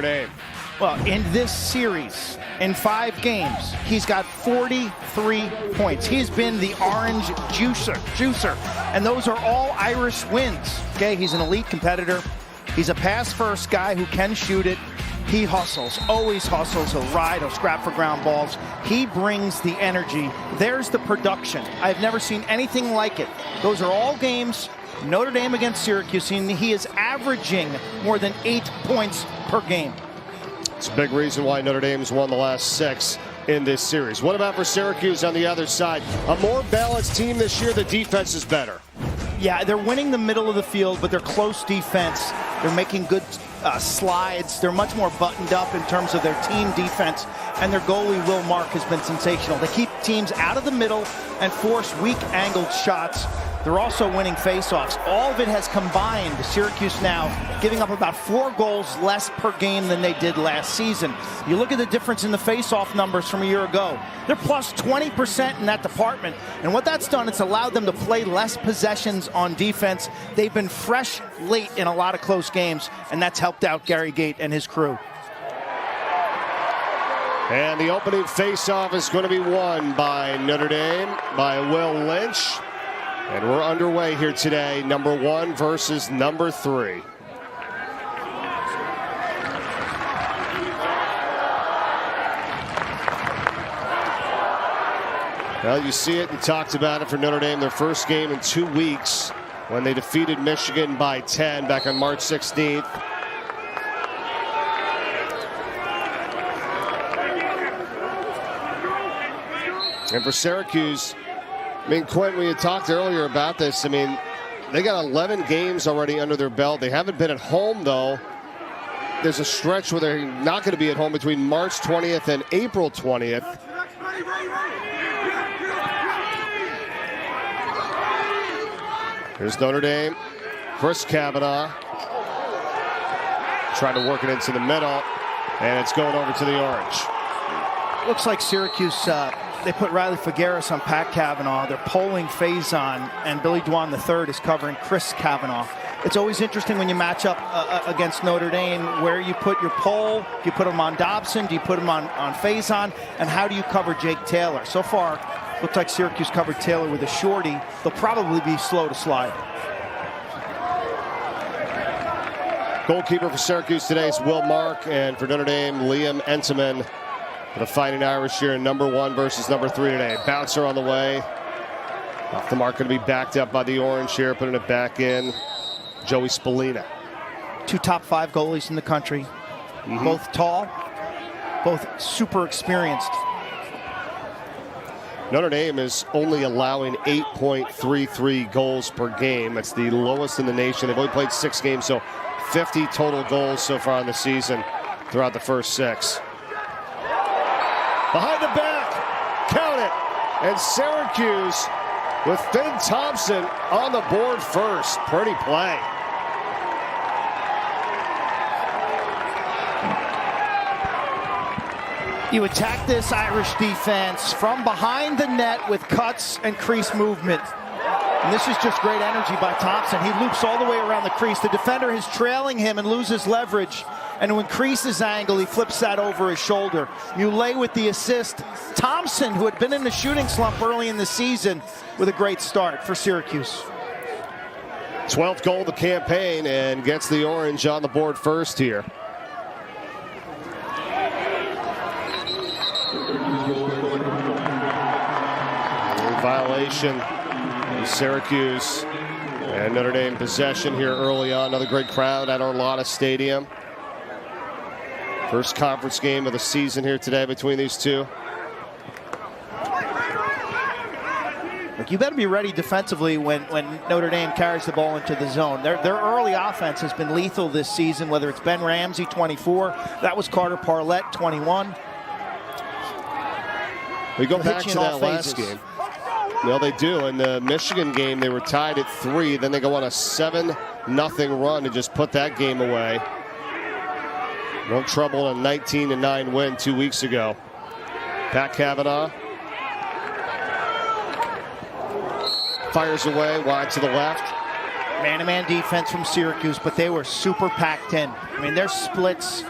Name. Well, in this series, in 5 games, he's got 43 points. He's been the orange juicer, and those are all Irish wins. Okay, he's an elite competitor. He's a pass-first guy who can shoot it. He hustles, always hustles. He'll ride, he'll scrap for ground balls. He brings the energy. There's the production. I've never seen anything like it. Those are all games. Notre Dame against Syracuse, and he is averaging more than 8 points per game. It's a big reason why Notre Dame's won the last 6 in this series. What about for Syracuse on the other side? A more balanced team this year. The defense is better. Yeah, they're winning the middle of the field, but they're close defense. They're making good slides. They're much more buttoned up in terms of their team defense, and their goalie, Will Mark, has been sensational. They keep teams out of the middle and force weak angled shots. They're also winning faceoffs. All of it has combined. Syracuse now giving up about 4 goals less per game than they did last season. You look at the difference in the faceoff numbers from a year ago. They're plus 20% in that department. And what that's done, it's allowed them to play less possessions on defense. They've been fresh late in a lot of close games, and that's helped out Gary Gait and his crew. And the opening faceoff is going to be won by Notre Dame, by Will Lynch. And we're underway here today, number 1 versus number 3. Well, you see it and talked about it for Notre Dame, their first game in 2 weeks when they defeated Michigan by 10 back on March 16th. And for Syracuse, I mean, Quentin, we had talked earlier about this. I mean, they got 11 games already under their belt. They haven't been at home, though. There's a stretch where they're not going to be at home between March 20th and April 20th. Here's Notre Dame. Chris Kavanaugh trying to work it into the middle, and it's going over to the orange. Looks like Syracuse, they put Riley Figueres on Pat Kavanaugh. They're polling Faison, and Billy Dwan III is covering Chris Kavanaugh. It's always interesting when you match up against Notre Dame where you put your poll. Do you put him on Dobson? Do you put him on Faison? And how do you cover Jake Taylor? So far, looks like Syracuse covered Taylor with a shorty. They'll probably be slow to slide. Goalkeeper for Syracuse today is Will Mark, and for Notre Dame, Liam Entenmann. The Fighting Irish here in number 1 versus number 3 today. Bouncer on the way. Off the mark, going to be backed up by the orange here, putting it back in. Joey Spallina. 2 top 5 goalies in the country. Both tall, both super experienced. Notre Dame is only allowing 8.33 goals per game. That's the lowest in the nation. They've only played 6 games, so 50 total goals so far in the season throughout the first 6. Behind the back, count it. And Syracuse with Finn Thompson on the board first. Pretty play. You attack this Irish defense from behind the net with cuts and crease movement. And this is just great energy by Thompson. He loops all the way around the crease. The defender is trailing him and loses leverage. And to increase his angle, he flips that over his shoulder. Muley with the assist. Thompson, who had been in the shooting slump early in the season, with a great start for Syracuse. 12th goal of the campaign, and gets the orange on the board first here. Violation. Syracuse and Notre Dame possession here early on. Another great crowd at Orlando Stadium. First conference game of the season here today between these two. Look, you better be ready defensively when Notre Dame carries the ball into the zone. Their early offense has been lethal this season, whether it's Ben Ramsey, 24. That was Carter Parlett, 21. We go back to that last game. Well, they do. In the Michigan game, they were tied at 3. Then they go on a 7-0 run and just put that game away. No trouble in a 19-9 win 2 weeks ago. Pat Kavanaugh fires away wide to the left. Man-to-man defense from Syracuse, but they were super packed in. I mean, their splits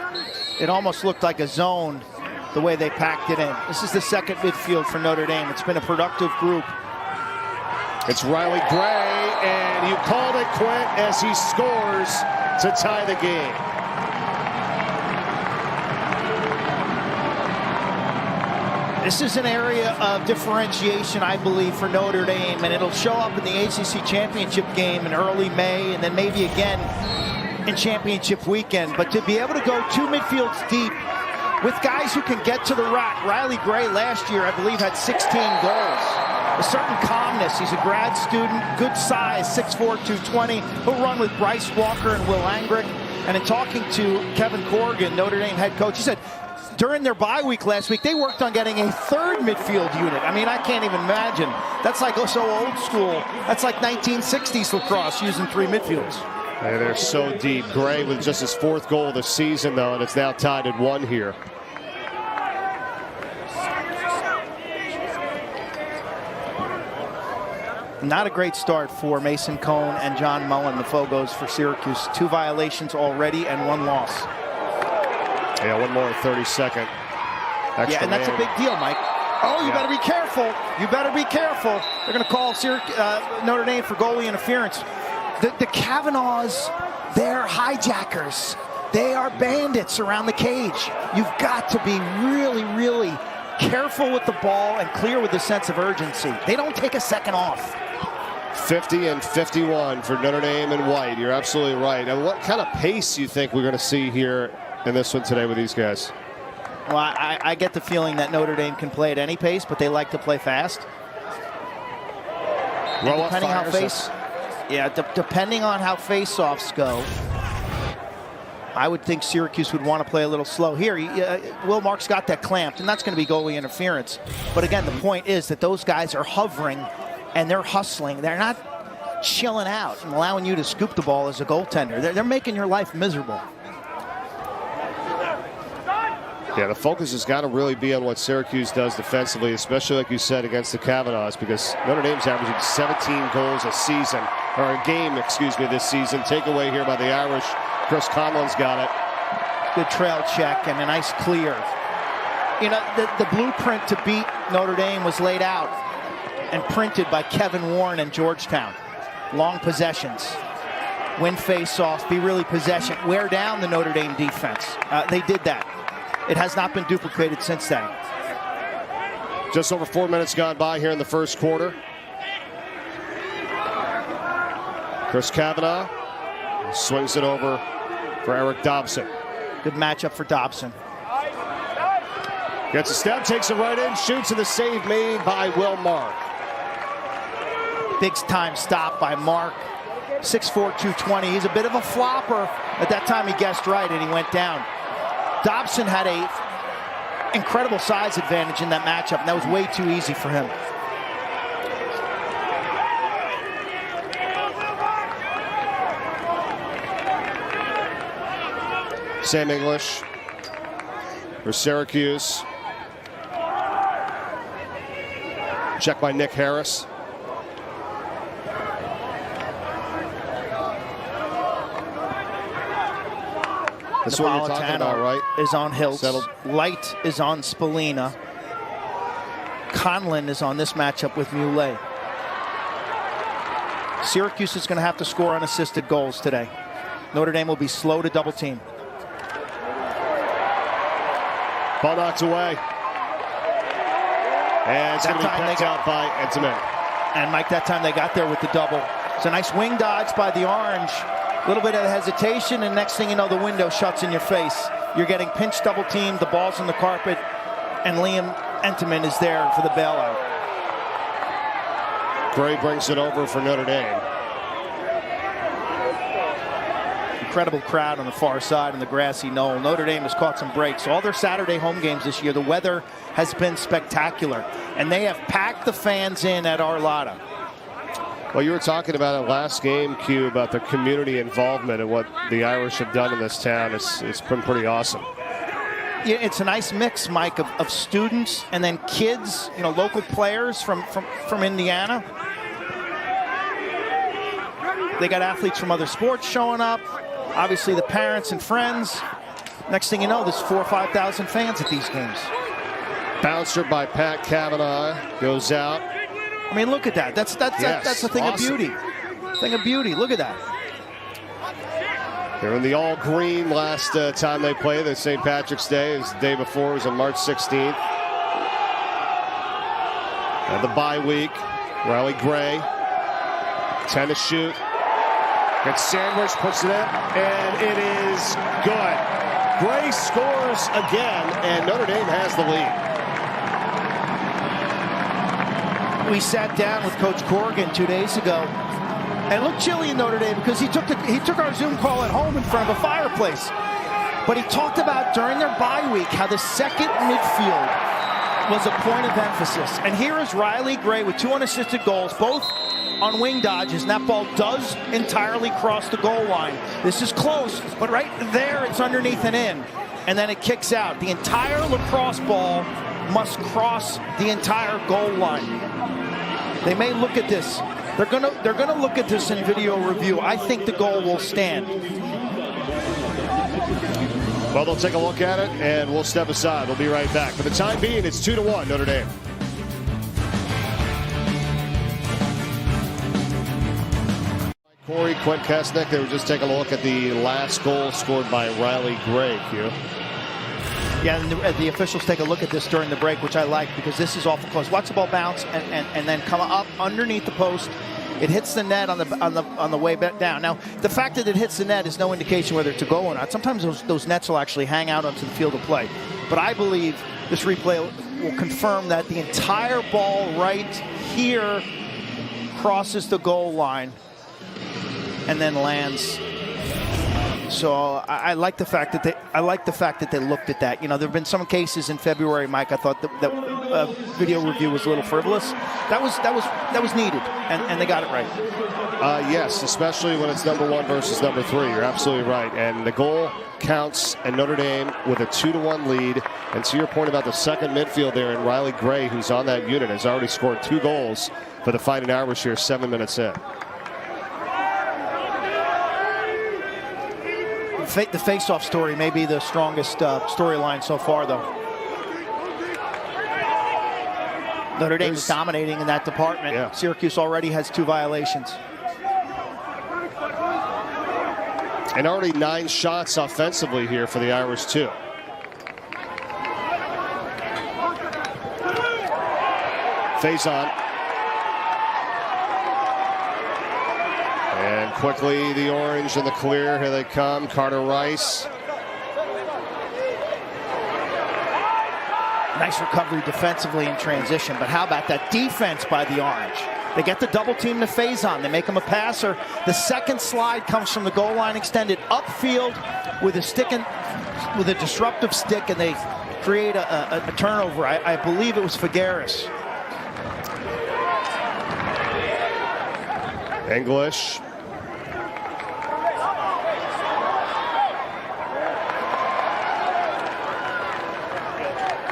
It almost looked like a zone the way they packed it in. This is the second midfield for Notre Dame. It's been a productive group. It's Riley Gray, and you called it quit as he scores to tie the game. This is an area of differentiation, I believe, for Notre Dame, and it'll show up in the ACC championship game in early May, and then maybe again in championship weekend. But to be able to go 2 midfields deep with guys who can get to the rack. Riley Gray last year, I believe, had 16 goals. A certain calmness. He's a grad student, good size, 6'4", 220. He'll run with Bryce Walker and Will Angrick. And in talking to Kevin Corrigan, Notre Dame head coach, he said during their bye week last week, they worked on getting a third midfield unit. I mean, I can't even imagine. That's like so old school. That's like 1960s lacrosse using 3 midfields. Hey, they're so deep. Gray with just his 4th goal of the season, though, and it's now tied at 1 here. Not a great start for Mason Cone and John Mullen, the Fogos for Syracuse. 2 violations already and 1 loss. Yeah, 1 more 32nd. Yeah, and that's a big deal, Mike. Oh, you better be careful. You better be careful. They're going to call Notre Dame for goalie interference. The Kavanaughs, they're hijackers. They are bandits around the cage. You've got to be really, really careful with the ball and clear with a sense of urgency. They don't take a second off. 50 and 51 for Notre Dame and White. You're absolutely right. And what kind of pace you think we're going to see here in this one today with these guys? Well, I get the feeling that Notre Dame can play at any pace, but they like to play fast. Well, depending on how face-offs go, I would think Syracuse would want to play a little slow. Here, Will Mark's got that clamped, and that's going to be goalie interference. But again, the point is that those guys are hovering, and they're hustling. They're not chilling out and allowing you to scoop the ball as a goaltender. They're making your life miserable. Yeah, the focus has got to really be on what Syracuse does defensively, especially like you said against the Kavanaughs, because Notre Dame's averaging 17 goals a season, or a game, excuse me, this season. Takeaway here by the Irish. Chris Conlon's got it. Good trail check and a nice clear. You know, the blueprint to beat Notre Dame was laid out and printed by Kevin Warren and Georgetown. Long possessions. Win face-off, be really possession. Wear down the Notre Dame defense. They did that. It has not been duplicated since then. Just over 4 minutes gone by here in the first quarter. Chris Kavanaugh swings it over for Eric Dobson. Good matchup for Dobson. Gets a step, takes it right in, shoots, and the save made by Will Mark. Big time stop by Mark. 6'4", 220. He's a bit of a flopper. At that time, he guessed right, and he went down. Dobson had a incredible size advantage in that matchup, and that was way too easy for him. Sam English for Syracuse. Check by Nick Harris. That's what you're talking about, right? Is on Hiltz. Settled. Light is on Spallina. Conlon is on this matchup with Muley. Syracuse is going to have to score unassisted goals today. Notre Dame will be slow to double team. Ball knocked away. And it's going to be picked out by Entenmann. And Mike, that time they got there with the double. It's a nice wing dodge by the Orange. A little bit of hesitation, and next thing you know, the window shuts in your face. You're getting pinch double teamed, the ball's on the carpet, and Liam Entenmann is there for the bailout. Gray brings it over for Notre Dame. Incredible crowd on the far side on the grassy knoll. Notre Dame has caught some breaks. All their Saturday home games this year, the weather has been spectacular, and they have packed the fans in at Arlada. Well, you were talking about it last game, Q, about the community involvement and what the Irish have done in this town. It's been pretty awesome. Yeah, it's a nice mix, Mike, of students and then kids, you know, local players from Indiana. They got athletes from other sports showing up. Obviously, the parents and friends. Next thing you know, there's 4,000 or 5,000 fans at these games. Bouncer by Pat Kavanaugh goes out. I mean, look at that. That's a thing awesome. of beauty. Thing of beauty. Look at that. They're in the all green last time they played. The St. Patrick's Day. It was the day before. It was on March 16th. And the bye week. Riley Gray. 10 to shoot. Gets sandwiched, puts it in, and it is good. Gray scores again, and Notre Dame has the lead. We sat down with Coach Corrigan 2 days ago, and it looked chilly in Notre Dame because he took our Zoom call at home in front of a fireplace. But he talked about during their bye week how the second midfield was a point of emphasis. And here is Riley Gray with 2 unassisted goals, both on wing dodges, and that ball does entirely cross the goal line. This is close, but right there it's underneath and in, and then it kicks out. The entire lacrosse ball must cross the entire goal line. They may look at this. They're gonna look at this in video review. I think the goal will stand. Well, they'll take a look at it, and we'll step aside. We'll be right back. For the time being, it's 2-1 Notre Dame. Corey, Quint Kesnick, they were just taking a look at the last goal scored by Riley Gray, Q. Yeah, and the officials take a look at this during the break, which I like because this is awful close. Watch the ball bounce and then come up underneath the post. It hits the net on the way back down. Now, the fact that it hits the net is no indication whether it's a goal or not. Sometimes those nets will actually hang out onto the field of play. But I believe this replay will confirm that the entire ball right here crosses the goal line and then lands. So I like the fact that they looked at that. You know, there have been some cases in February, Mike. I thought that video review was a little frivolous. That was needed, and they got it right. Yes, especially when it's number 1 versus number 3. You're absolutely right. And the goal counts, and Notre Dame with a 2-1 lead. And to your point about the second midfield there, and Riley Gray, who's on that unit, has already scored 2 goals for the Fighting Irish here 7 minutes in. The face-off story may be the strongest storyline so far, though. Notre Dame is dominating in that department. Yeah. Syracuse already has 2 violations. And already 9 shots offensively here for the Irish, too. Faison. And quickly the orange and the clear. Here they come. Carter Rice. Nice recovery defensively in transition, but how about that defense by the orange? They get the double team to Faison. They make him a passer. The second slide comes from the goal line extended upfield with a disruptive stick, and they create a turnover. I believe it was Figueres. English.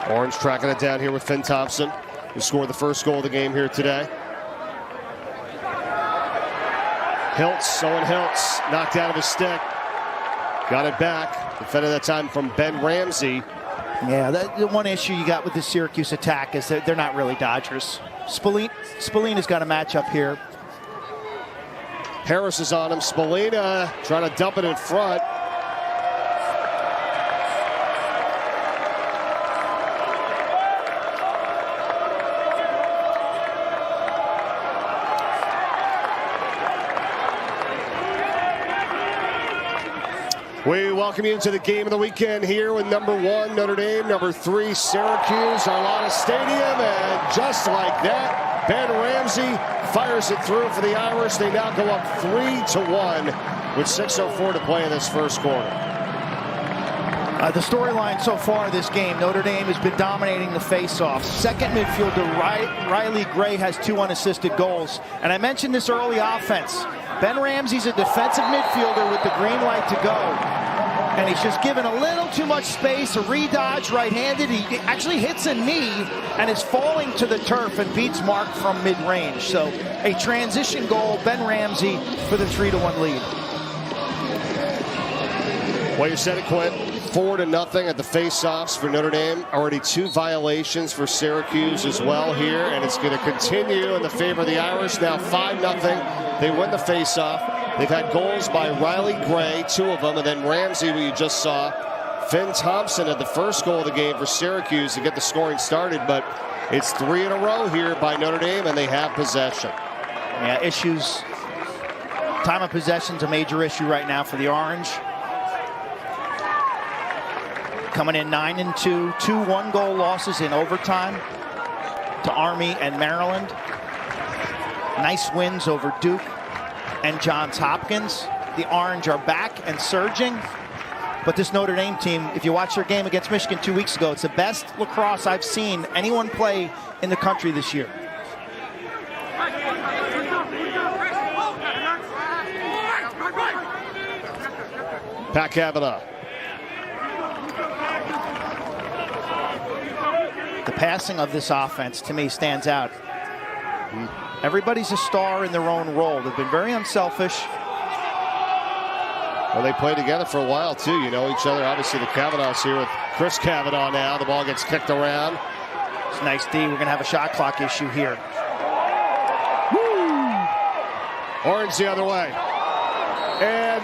Orange tracking it down here with Finn Thompson, who scored the first goal of the game here today. Hiltz, Owen Hiltz, knocked out of his stick. Got it back. Defended that time from Ben Ramsey. Yeah, the one issue you got with the Syracuse attack is that they're not really Dodgers. Spallina's got a matchup here. Harris is on him. Spallina trying to dump it in front. We welcome you into the game of the weekend here with number 1 Notre Dame, number 3 Syracuse, Arlada Stadium, and just like that, Ben Ramsey fires it through for the Irish. They now go up 3-1 with 6:04 to play in this first quarter. The storyline so far this game, Notre Dame has been dominating the face-off. Second midfielder Riley Gray has 2 unassisted goals. And I mentioned this early offense. Ben Ramsey's a defensive midfielder with the green light to go. And he's just given a little too much space, a re-dodge right-handed. He actually hits a knee and is falling to the turf and beats Mark from mid-range. So a transition goal, Ben Ramsey for the 3-1 lead. Well, you said it, Quint. 4-0 at the face-offs for Notre Dame. Already 2 violations for Syracuse as well here, and it's going to continue in the favor of the Irish. Now 5-0. They win the face-off. They've had goals by Riley Gray, 2 of them, and then Ramsey, who you just saw. Finn Thompson had the first goal of the game for Syracuse to get the scoring started, but it's 3 in a row here by Notre Dame, and they have possession. Yeah, issues. Time of possession's a major issue right now for the Orange. Coming in 9-2, 2 one-goal losses in overtime to Army and Maryland. Nice wins over Duke and Johns Hopkins. The Orange are back and surging. But this Notre Dame team, if you watch their game against Michigan 2 weeks ago, it's the best lacrosse I've seen anyone play in the country this year. Pat Kavanaugh. The passing of this offense, to me, stands out. Everybody's a star in their own role. They've been very unselfish. Well, they played together for a while, too. You know each other. Obviously, the Kavanaughs here with Chris Kavanaugh now. The ball gets kicked around. It's nice, D. We're going to have a shot clock issue here. Woo! Orange the other way. And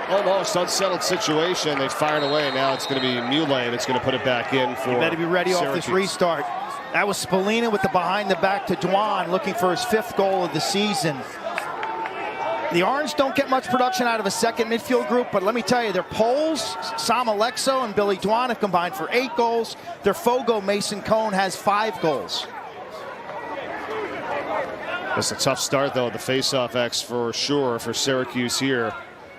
almost unsettled situation. They fired away. Now it's going to be Muley that's going to put it back in for You better be ready Syracuse. off this restart. That was Spallina with the behind the back to Dwan, looking for his 5th goal of the season. The Orange don't get much production out of a second midfield group, but let me tell you, their Poles, Sam Alexo and Billy Dwan have combined for 8 goals. Their Fogo, Mason Cone, has 5 goals. That's a tough start, though, at the face-off X for sure for Syracuse here.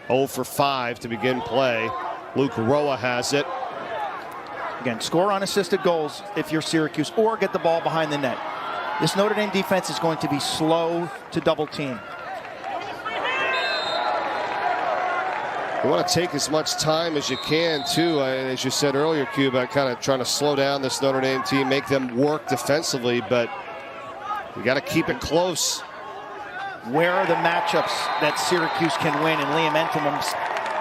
0 for 5 to begin play. Luke Roa has it. Again, score unassisted goals if you're Syracuse, or get the ball behind the net. This Notre Dame defense is going to be slow to double team. You want to take as much time as you can, too. As you said earlier, Cuba, kind of trying to slow down this Notre Dame team, make them work defensively, but you got to keep it close. Where are the matchups that Syracuse can win? And Liam Entenmann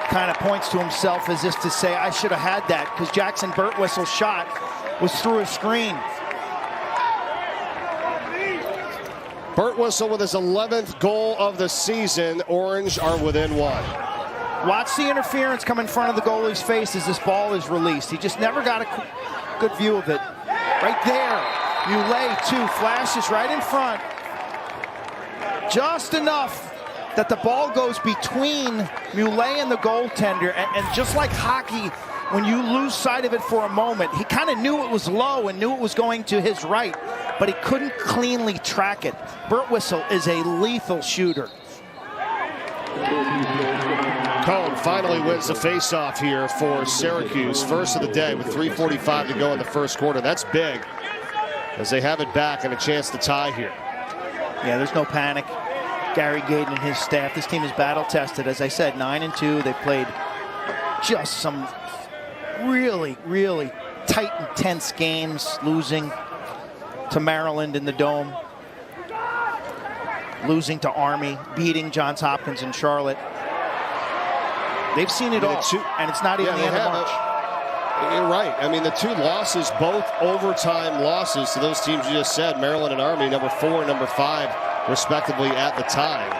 kind of points to himself as if to say, I should have had that, because Jackson Birtwistle's shot was through a screen. Birtwistle with his 11th goal of the season. Orange are within 1. Watch the interference come in front of the goalie's face as this ball is released. He just never got a good view of it. Right there, Muley, 2 flashes right in front. Just enough that the ball goes between Muley and the goaltender. And just like hockey, when you lose sight of it for a moment, he kind of knew it was low and knew it was going to his right, but he couldn't cleanly track it. Birtwistle is a lethal shooter. Cone finally wins the faceoff here for Syracuse. First of the day with 3:45 to go in the first quarter. That's big as they have it back and a chance to tie here. Yeah, there's no panic. Gary Gaden and his staff. This team is battle tested. As I said, 9-2. They played just some really, really tight and tense games, losing to Maryland in the Dome, losing to Army, beating Johns Hopkins and Charlotte. They've seen it all, and it's not even the end of March. You're right. I mean, the 2 losses, both overtime losses to those teams you just said, Maryland and Army, number 4 and number 5, respectively, at the time.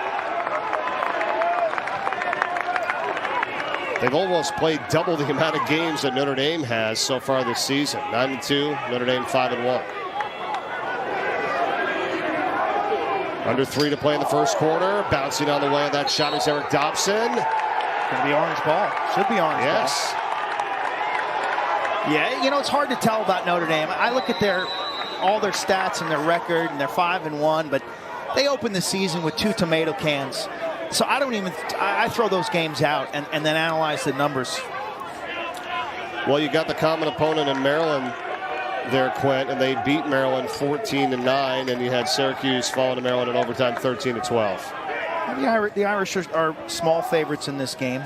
They've almost played double the amount of games that Notre Dame has so far this season. 9-2, Notre Dame 5-1. Under 3 to play in the first quarter. Bouncing on the way of that shot is Eric Dobson. Going to be orange ball. Should be orange ball. Yes. Yeah, you know, it's hard to tell about Notre Dame. I look at all their stats and their record, and they're 5-1, but they opened the season with 2 tomato cans. So I throw those games out and then analyze the numbers. Well, you got the common opponent in Maryland there, Quint, and they beat Maryland 14-9, and you had Syracuse falling to Maryland in overtime 13-12. The Irish are small favorites in this game.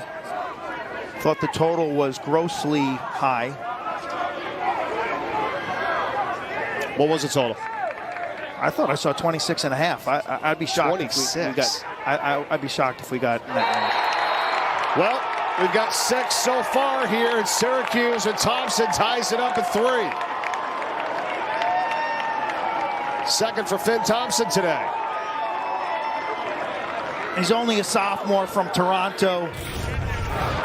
Thought the total was grossly high. What was the total? I thought I saw 26.5. I'd be shocked 26. if we got. I'd be shocked if we got that. Well, We've got 6 so far here in Syracuse, and Thompson ties it up at 3. Second for Finn Thompson today. He's only a sophomore from Toronto.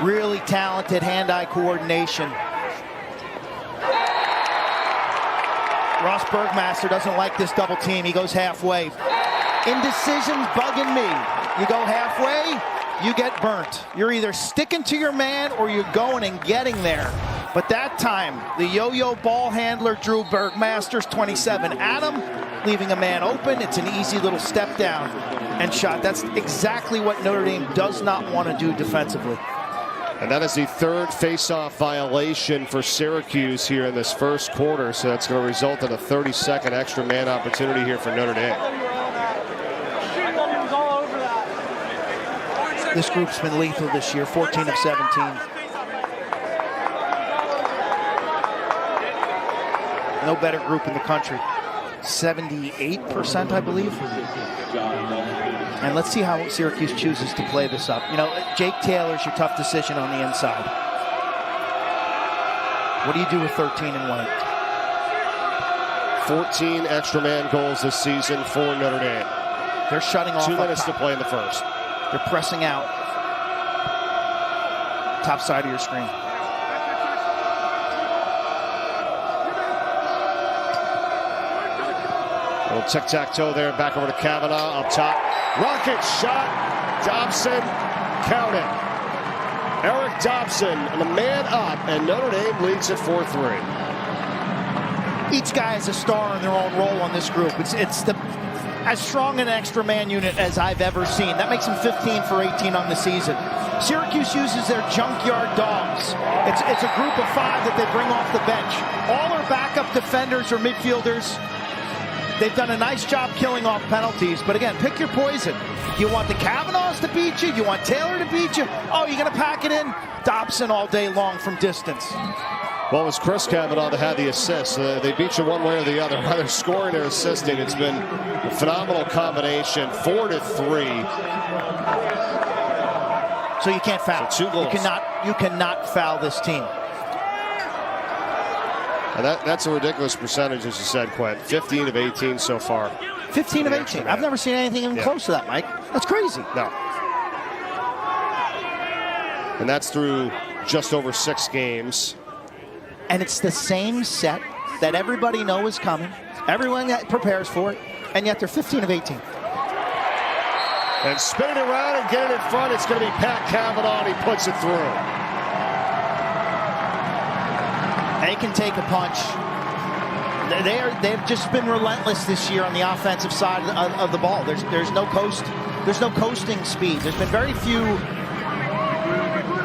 Really talented hand-eye coordination. Ross Bergmaster doesn't like this double team. He goes halfway. Indecision's bugging me. You go halfway, you get burnt. You're either sticking to your man or you're going and getting there. But that time, the yo-yo ball handler drew Bergmaster's 27 at him, leaving a man open. It's an easy little step down and shot. That's exactly what Notre Dame does not want to do defensively. And that is the 3rd face-off violation for Syracuse here in this first quarter. So that's going to result in a 30-second extra man opportunity here for Notre Dame. This group's been lethal this year, 14 of 17. No better group in the country. 78%, I believe. And let's see how Syracuse chooses to play this up. You know, Jake Taylor's your tough decision on the inside. What do you do with 13 and 1? 14 extra man goals this season for Notre Dame. They're shutting off. 2 minutes to play in the first. They're pressing out. Top side of your screen. A little tic-tac-toe there, back over to Kavanaugh up top. Rocket shot, Dobson, count it. Eric Dobson, the man up, and Notre Dame leads at 4-3. Each guy is a star in their own role on this group. It's as strong an extra man unit as I've ever seen. That makes them 15 for 18 on the season. Syracuse uses their junkyard dogs. It's a group of 5 that they bring off the bench. All are backup defenders or midfielders. They've done a nice job killing off penalties, but again, pick your poison. You want the Kavanaughs to beat you? You want Taylor to beat you? Oh, you're going to pack it in? Dobson all day long from distance. Well, it was Chris Kavanaugh that had the assist. They beat you one way or the other, either scoring or assisting. It's been a phenomenal combination, 4-3. So you can't foul. So 2 goals. You cannot foul this team. And that's a ridiculous percentage, as you said, Quinn. 15 of 18 so far. 15 of 18. I've never seen anything even close to that, Mike. That's crazy. No. And that's through just over 6 games. And it's the same set that everybody knows is coming. Everyone that prepares for it. And yet they're 15 of 18. And spinning around and getting in front, it's going to be Pat Kavanaugh, and he puts it through. They can take a punch. They've just been relentless this year on the offensive side of the ball. There's no coasting speed. There's been very few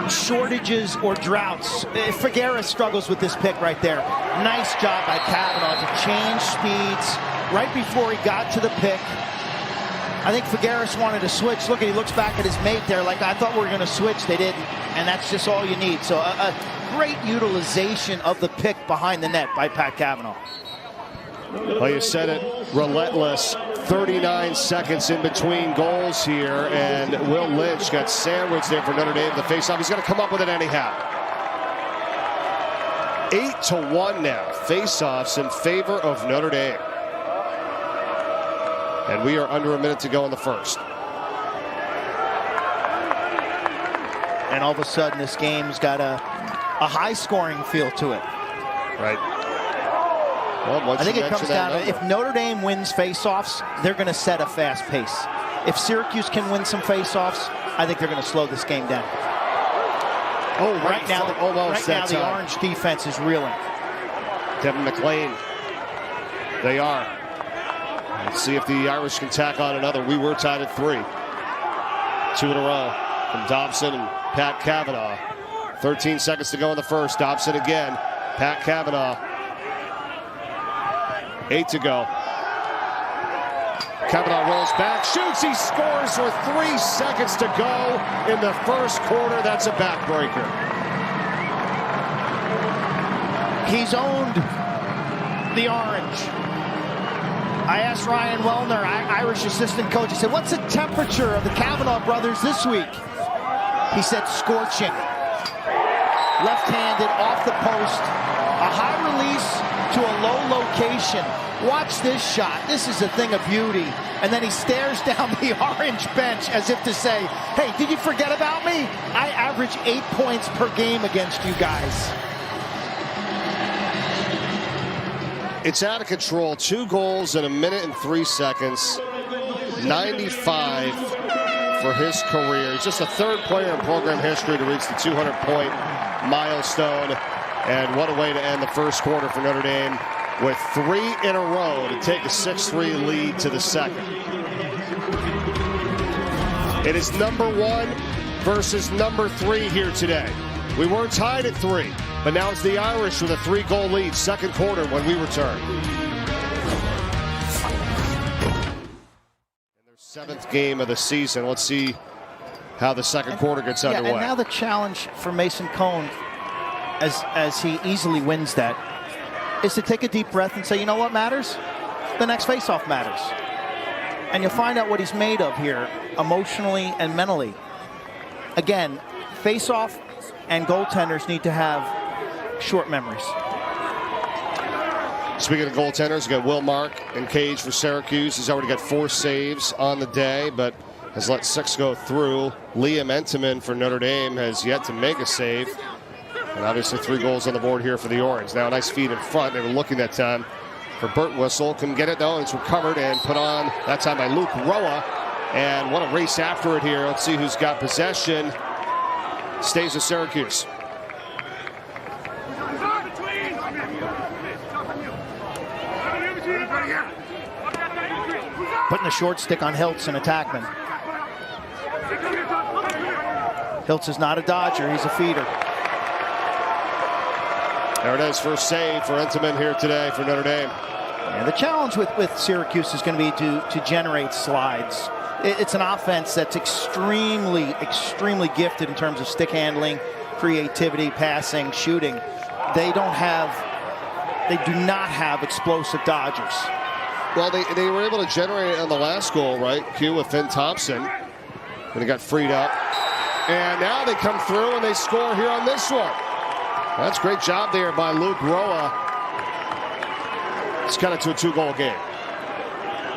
shortages or droughts. Figueres struggles with this pick right there. Nice job by Kavanaugh to change speeds right before he got to the pick. I think Figueres wanted to switch. Look, he looks back at his mate there like, I thought we were going to switch. They didn't. And that's just all you need. So a great utilization of the pick behind the net by Pat Kavanaugh. Well, you said it, relentless. 39 seconds in between goals here, and Will Lynch got sandwiched there for Notre Dame. The faceoff, he's going to come up with it anyhow. 8-1 now. Faceoffs in favor of Notre Dame. And we are under a minute to go in the first. And all of a sudden, this game's got a high-scoring feel to it. Right. Well, I think it comes down to if Notre Dame wins face-offs, they're going to set a fast pace. If Syracuse can win some face-offs, I think they're going to slow this game down. Oh, right now the Orange defense is reeling. Kevin McLean. They are. Let's see if the Irish can tack on another. We were tied at 3. 2 in a row from Dobson and Pat Kavanaugh. 13 seconds to go in the first. Dobson again. Pat Kavanaugh. 8 to go. Kavanaugh rolls back, shoots, he scores with 3 seconds to go in the first quarter. That's a backbreaker. He's owned the Orange. I asked Ryan Wellner, Irish assistant coach, I said, what's the temperature of the Kavanaugh brothers this week? He said, scorching. left-handed off the post, a high release to a low location. Watch this shot. This is a thing of beauty. And then he stares down the orange bench as if to say, hey, did you forget about me? I average 8 points per game against you guys. It's out of control. 2 goals in 1 minute and 3 seconds. 95 for his career. He's just the 3rd player in program history to reach the 200-point milestone. And what a way to end the first quarter for Notre Dame, with 3 in a row to take a 6-3 lead to the second. It is number 1 versus number 3 here today. We were tied at 3, but now it's the Irish with a 3-goal lead. Second quarter when we return. In their 7th game of the season. Let's see how the second quarter gets underway. And now the challenge for Mason Cone, as he easily wins that, is to take a deep breath and say, you know what matters? The next faceoff matters. And you'll find out what he's made of here, emotionally and mentally. Again, faceoff and goaltenders need to have short memories. Speaking of goaltenders, you got Will Mark in cage for Syracuse. He's already got 4 saves on the day, but has let 6 go through. Liam Entenmann for Notre Dame has yet to make a save. And obviously 3 goals on the board here for the Orange. Now a nice feed in front. They were looking that time for Burt Whistle. Couldn't get it though. It's recovered and put on that time by Luke Roa. And what a race after it here. Let's see who's got possession. Stays with Syracuse. Putting the short stick on Hiltz and attackman. Hiltz is not a dodger. He's a feeder. There it is, first save for Entenmann here today for Notre Dame. Yeah, the challenge with Syracuse is going to be to generate slides. It's an offense that's extremely gifted in terms of stick handling, creativity, passing, shooting. They do not have explosive dodgers. Well, they were able to generate it on the last goal, right? Q with Finn Thompson. And he got freed up. And now they come through and they score here on this one. That's a great job there by Luke Roa. It's cut it to a 2-goal game.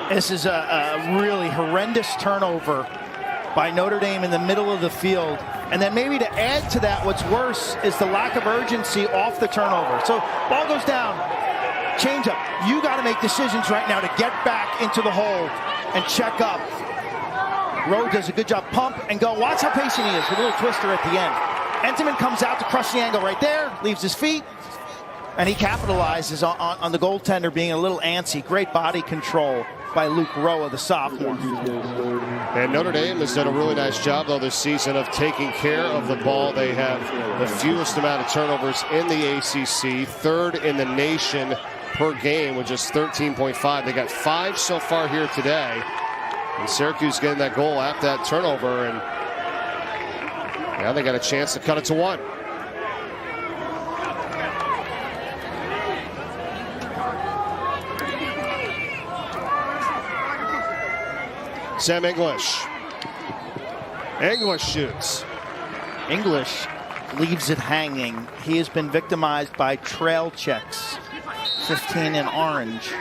This is a really horrendous turnover by Notre Dame in the middle of the field. And then maybe to add to that, what's worse is the lack of urgency off the turnover. So ball goes down, change up. You got to make decisions right now to get back into the hole and check up. Rowe does a good job, pump and go. Watch how patient he is with a little twister at the end. Entenmann comes out to crush the angle right there, leaves his feet, and he capitalizes on the goaltender being a little antsy. Great body control by Luke Roa, the sophomore. And Notre Dame has done a really nice job, though, this season of taking care of the ball. They have the fewest amount of turnovers in the ACC, 3rd in the nation per game with just 13.5. They got 5 so far here today. And Syracuse getting that goal after that turnover, and now they got a chance to cut it to 1. Sam English. English shoots. English leaves it hanging. He has been victimized by trail checks. 15 in orange.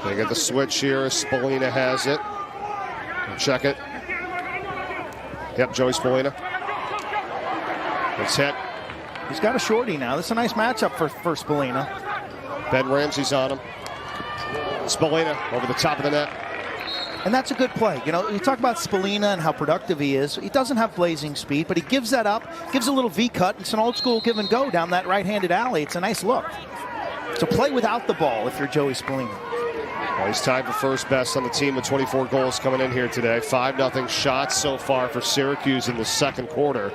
They get the switch here. Spallina has it. Check it. Yep, Joey Spallina. It's hit. He's got a shorty now. This is a nice matchup for Spallina. Ben Ramsey's on him. Spallina over the top of the net. And that's a good play. You know, you talk about Spallina and how productive he is. He doesn't have blazing speed, but he gives that up, gives a little V-cut. It's an old school give and go down that right-handed alley. It's a nice look. So play without the ball if you're Joey Spallina. Well, he's tied for first best on the team with 24 goals coming in here today. 5-0 shots so far for Syracuse in the second quarter.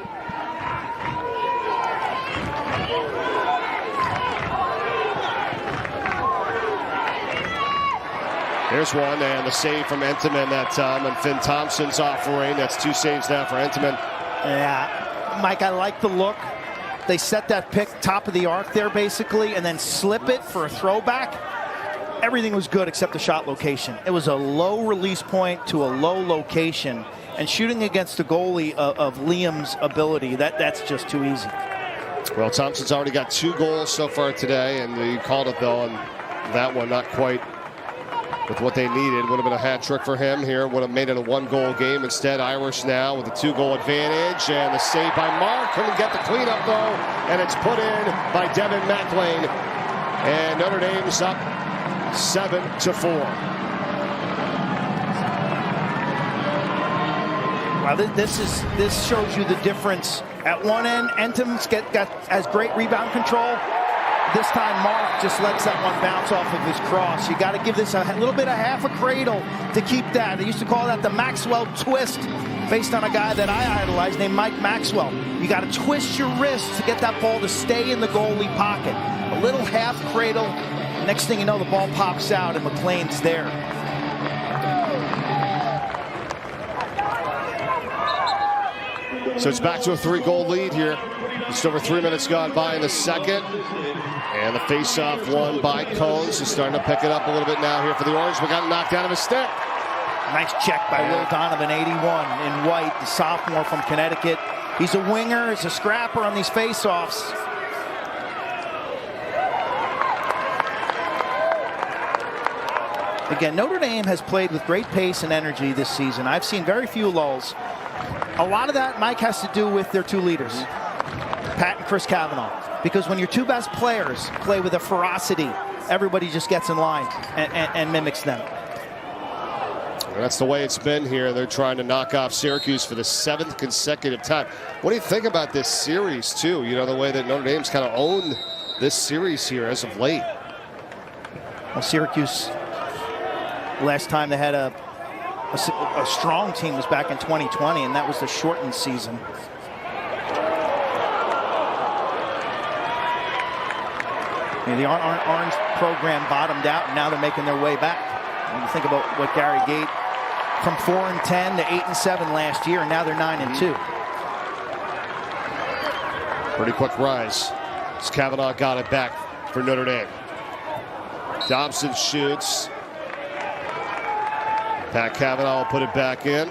There's one, and the save from Entenmann that time, and Finn Thompson's offering. That's 2 saves now for Entenmann. Yeah, Mike, I like the look. They set that pick top of the arc there, basically, and then slip it for a throwback. Everything was good except the shot location. It was a low release point to a low location, and shooting against the goalie of Liam's ability, that's just too easy. Well, Thompson's already got 2 goals so far today, and he called it, though, and that one not quite with what they needed. Would have been a hat trick for him here. Would have made it a 1-goal game. Instead, Irish now with a 2-goal advantage, and the save by Mark. Couldn't get the cleanup, though, and it's put in by Devin McLean. And Notre Dame's up 7-4. Wow, this shows you the difference. At one end, Entom's has great rebound control. This time, Mark just lets that one bounce off of his cross. You got to give this a little bit of half a cradle to keep that. They used to call that the Maxwell twist, based on a guy that I idolized named Mike Maxwell. You got to twist your wrist to get that ball to stay in the goalie pocket. A little half cradle. Next thing you know, the ball pops out and McLean's there. So it's back to a 3-goal lead here. Just over 3 minutes gone by in the second. And the face-off won by Cones, who's starting to pick it up a little bit now here for the Orange, but got knocked out of his stick. Nice check by Will Donovan, 81 in white, the sophomore from Connecticut. He's a winger, he's a scrapper on these face-offs. Again, Notre Dame has played with great pace and energy this season. I've seen very few lulls. A lot of that, Mike, has to do with their 2 leaders, Pat and Chris Kavanaugh. Because when your 2 best players play with a ferocity, everybody just gets in line and mimics them. That's the way it's been here. They're trying to knock off Syracuse for the 7th consecutive time. What do you think about this series, too? You know, the way that Notre Dame's kind of owned this series here as of late. Well, Syracuse, last time they had a strong team was back in 2020, and that was the shortened season. The Orange program bottomed out, and now they're making their way back. When you think about what Gary Gate, from 4-10 to 8-7 last year, and now they're 9-2. Pretty quick rise. As Kavanaugh got it back for Notre Dame. Dobson shoots. Pat Kavanaugh will put it back in.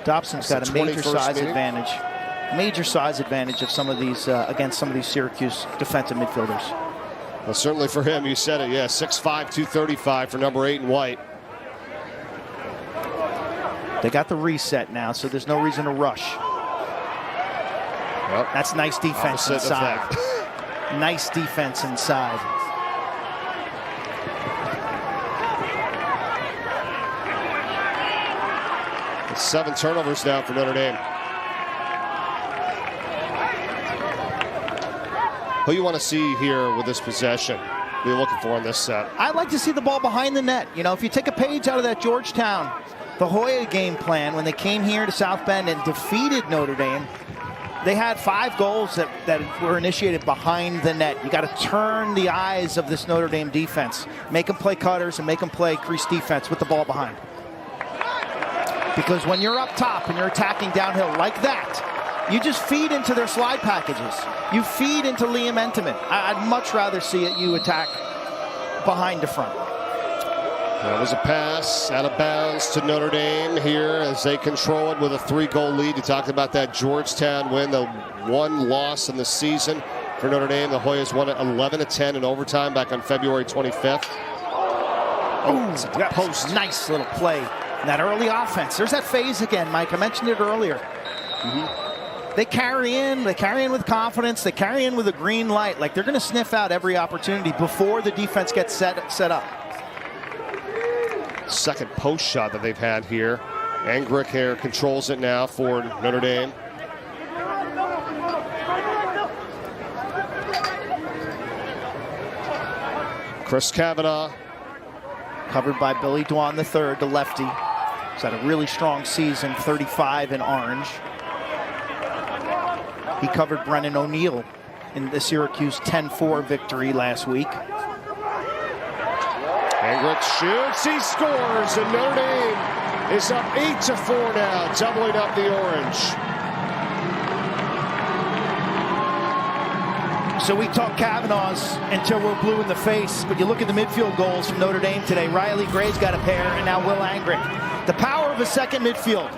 Dobson's got a major size advantage. Major size advantage of some of these against some of these Syracuse defensive midfielders. Well, certainly for him, you said it, yeah, 6'5", 235 for number 8 in white. They got the reset now, so there's no reason to rush. Well, that's nice defense inside. Nice defense inside. It's 7 turnovers now for Notre Dame. Who you want to see here with this possession? What are you looking for in this set? I'd like to see the ball behind the net. You know, if you take a page out of that Georgetown, the Hoya game plan, when they came here to South Bend and defeated Notre Dame, they had 5 goals that were initiated behind the net. You got to turn the eyes of this Notre Dame defense. Make them play cutters and make them play crease defense with the ball behind. Because when you're up top and you're attacking downhill like that, you just feed into their slide packages. You feed into Liam Entoman. I'd much rather see it you attack behind the front. That was a pass out of bounds to Notre Dame here as they control it with a 3-goal lead. You talked about that Georgetown win, the 1 loss in the season for Notre Dame. The Hoyas won it 11-10 in overtime back on February 25th. Oh, that post. Nice little play. And that early offense. There's that phase again, Mike. I mentioned it earlier. They carry in with confidence. They carry in with a green light. Like they're going to sniff out every opportunity before the defense gets set up. Second post shot that they've had here. Angrick here controls it now for Notre Dame. Chris Kavanaugh. Covered by Billy Dwan III, the lefty. He's had a really strong season, 35 in orange. He covered Brennan O'Neill in the Syracuse 10-4 victory last week. Angrick shoots, he scores, and Notre Dame is up 8-4 now, doubling up the orange. So we talk Kavanaugh's until we're blue in the face, but you look at the midfield goals from Notre Dame today. Riley Gray's got a pair, and now Will Angrick. The power of a second midfield.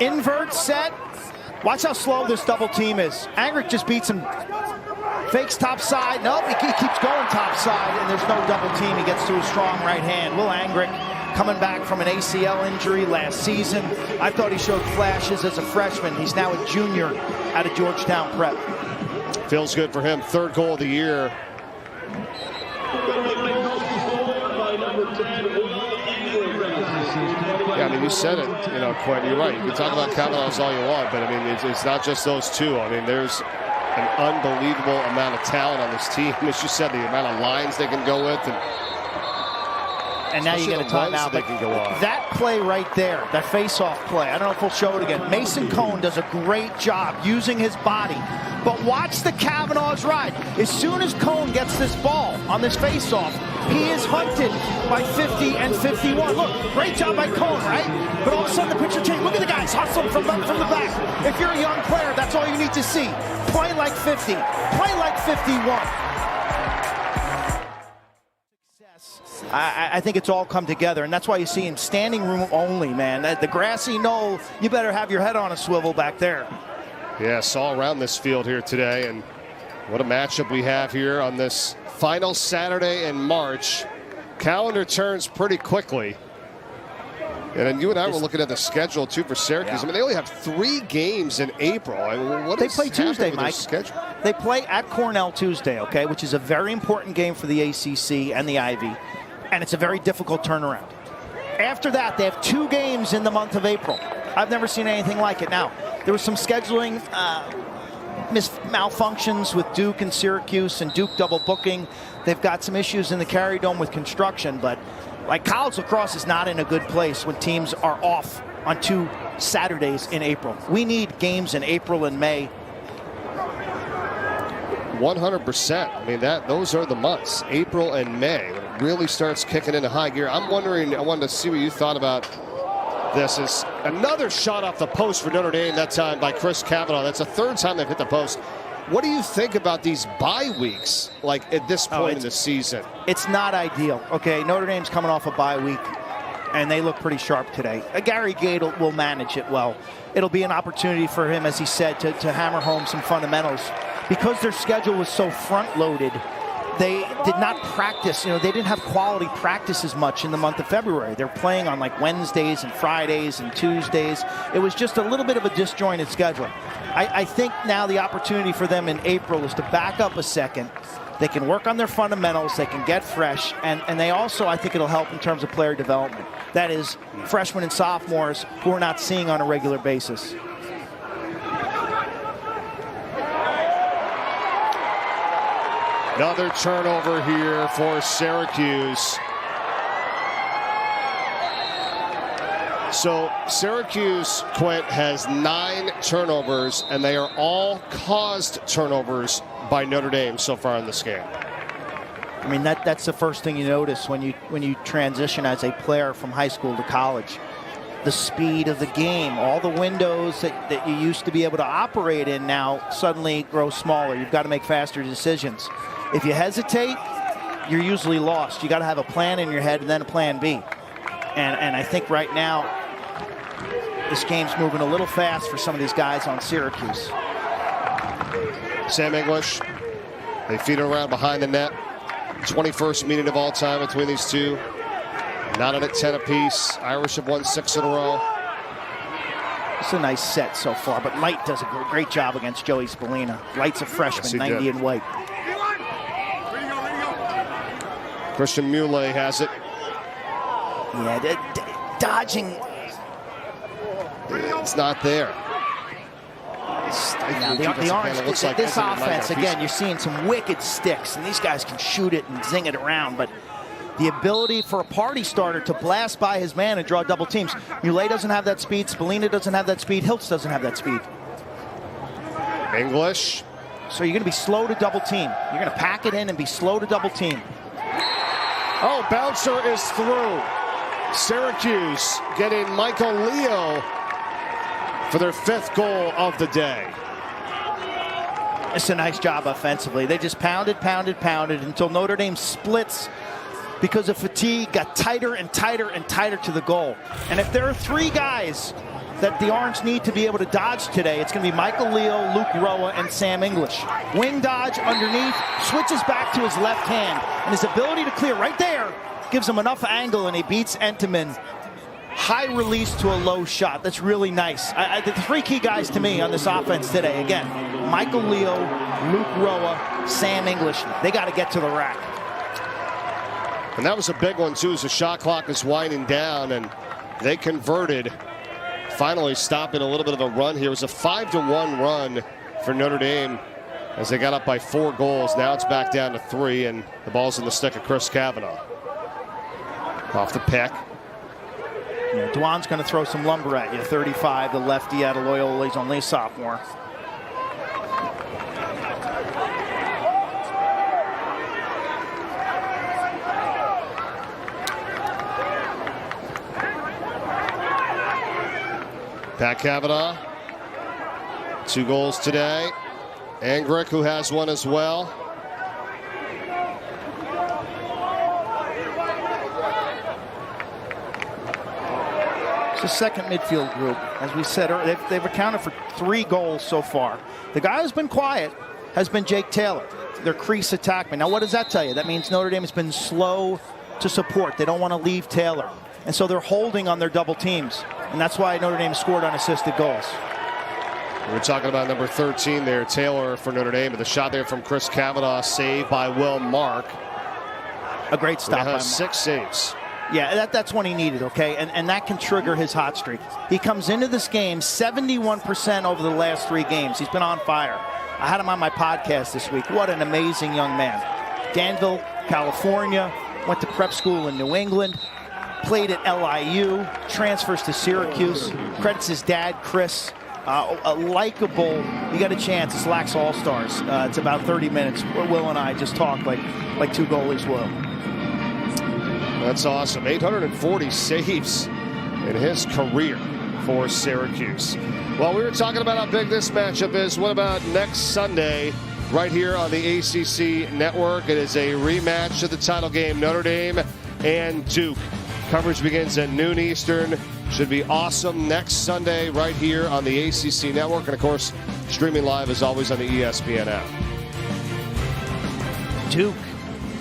Invert set. Watch how slow this double team is. Angrick just beats him. Fakes top side. Nope, he keeps going top side, and there's no double team. He gets to a strong right hand. Will Angrick, coming back from an ACL injury last season. I thought he showed flashes as a freshman. He's now a junior out of Georgetown Prep. Feels good for him. Third goal of the year. Yeah, I mean, you said it, you know, Quinn. You're right. You can talk about Kavanaughs all you want, but I mean, it's not just those two. I mean, there's an unbelievable amount of talent on this team. As you said, the amount of lines they can go with, and now you get a timeout. They can go on. That play right there, that face-off play, I don't know if we'll show it again. Mason Cone does a great job using his body. But watch the Kavanaughs ride. As soon as Cone gets this ball on this face-off, he is hunted by 50 and 51. Look, great job by Cone, right? But all of a sudden the picture changes. Look at the guys hustling from the back. If you're a young player, that's all you need to see. Play like 50. Play like 51. I think it's all come together, and that's why you see him standing room only, man. The grassy knoll, you better have your head on a swivel back there. Yes, all around this field here today, and what a matchup we have here on this final Saturday in March. Calendar turns pretty quickly. And then you and I were looking at the schedule, too, for Syracuse. Yeah. I mean, they only have 3 games in April. I mean, what they play Tuesday, Mike. They play at Cornell Tuesday, okay, which is a very important game for the ACC and the Ivy. And it's a very difficult turnaround. After that, they have 2 games in the month of April. I've never seen anything like it. Now, there was some scheduling malfunctions with Duke and Syracuse, and Duke double booking. They've got some issues in the Carry Dome with construction, but like college lacrosse is not in a good place when teams are off on 2 Saturdays in April. We need games in April and May. 100%. I mean, those are the months, April and May, when it really starts kicking into high gear. I'm wondering, I wanted to see what you thought about this. Is another shot off the post for Notre Dame, that time by Chris Kavanaugh. That's the 3rd time they've hit the post. What do you think about these bye weeks, like at this point in the season? It's not ideal. Okay, Notre Dame's coming off a bye week, and they look pretty sharp today. Gary Gade will manage it well. It'll be an opportunity for him, as he said, to hammer home some fundamentals. Because their schedule was so front-loaded, they did not practice. You know, they didn't have quality practice much in the month of February. They're playing on like Wednesdays and Fridays and Tuesdays. It was just a little bit of a disjointed schedule. I think now the opportunity for them in April is to back up a second. They can work on their fundamentals. They can get fresh. And they also, I think it'll help in terms of player development. That is, freshmen and sophomores who we're not seeing on a regular basis. Another turnover here for Syracuse. So Syracuse, Quint, has 9 turnovers, and they are all caused turnovers by Notre Dame so far in this game. I mean, that's the first thing you notice when you transition as a player from high school to college. The speed of the game, all the windows that you used to be able to operate in now suddenly grow smaller. You've got to make faster decisions. If you hesitate, you're usually lost. You got to have a plan in your head and then a plan B. And I think right now, this game's moving a little fast for some of these guys on Syracuse. Sam English, they feed it around behind the net. 21st meeting of all time between these two. Not at 10 apiece. Irish have won 6 in a row. It's a nice set so far, but Light does a great job against Joey Spallina. Light's a freshman, yes, 90 in white. Christian Muley has it. Yeah, dodging. It's not there. The Orange, looks like this offense, again, you're seeing some wicked sticks, and these guys can shoot it and zing it around, but the ability for a party starter to blast by his man and draw double teams. Muley doesn't have that speed. Spallina doesn't have that speed. Hiltz doesn't have that speed. English. So you're going to be slow to double team. You're going to pack it in and be slow to double team. Oh, bouncer is through. Syracuse getting Michael Leo for their 5th goal of the day. It's a nice job offensively. They just pounded until Notre Dame splits because of fatigue, got tighter and tighter and tighter to the goal. And if there are 3 guys that the Orange need to be able to dodge today. It's going to be Michael Leo, Luke Roa, and Sam English. Wing dodge underneath, switches back to his left hand, and his ability to clear right there gives him enough angle, and he beats Entenmann. High release to a low shot. That's really nice. The three key guys to me on this offense today, again, Michael Leo, Luke Roa, Sam English. They got to get to the rack. And that was a big one, too, as the shot clock is winding down, and they converted, finally stopping a little bit of a run here. It was a 5-1 run for Notre Dame as they got up by 4 goals. Now it's back down to 3, and the ball's in the stick of Chris Kavanaugh. Off the pick. Yeah, Dwan's going to throw some lumber at you. 35, the lefty out of Loyola. He's only a sophomore. Pat Kavanaugh, 2 goals today. Angrick, who has 1 as well. It's the second midfield group. As we said, they've accounted for 3 goals so far. The guy who's been quiet has been Jake Taylor, their crease attackman. Now, what does that tell you? That means Notre Dame has been slow to support. They don't want to leave Taylor. And so they're holding on their double teams. And that's why Notre Dame scored unassisted goals. We're talking about number 13 there, Taylor for Notre Dame. But the shot there from Chris Kavanaugh, saved by Will Mark. A great stop by Mark. 6 saves. Yeah, that's when he needed, okay? And that can trigger his hot streak. He comes into this game 71% over the last 3 games. He's been on fire. I had him on my podcast this week. What an amazing young man. Danville, California, went to prep school in New England, played at LIU, transfers to Syracuse, credits his dad, Chris. A likable, you got a chance, it's Lax All-Stars. It's about 30 minutes. Will and I just talk like 2 goalies will. That's awesome. 840 saves in his career for Syracuse. Well, we were talking about how big this matchup is. What about next Sunday right here on the ACC Network? It is a rematch of the title game, Notre Dame and Duke. Coverage begins at noon Eastern. Should be awesome next Sunday right here on the ACC Network. And, of course, streaming live as always on the ESPN app. Duke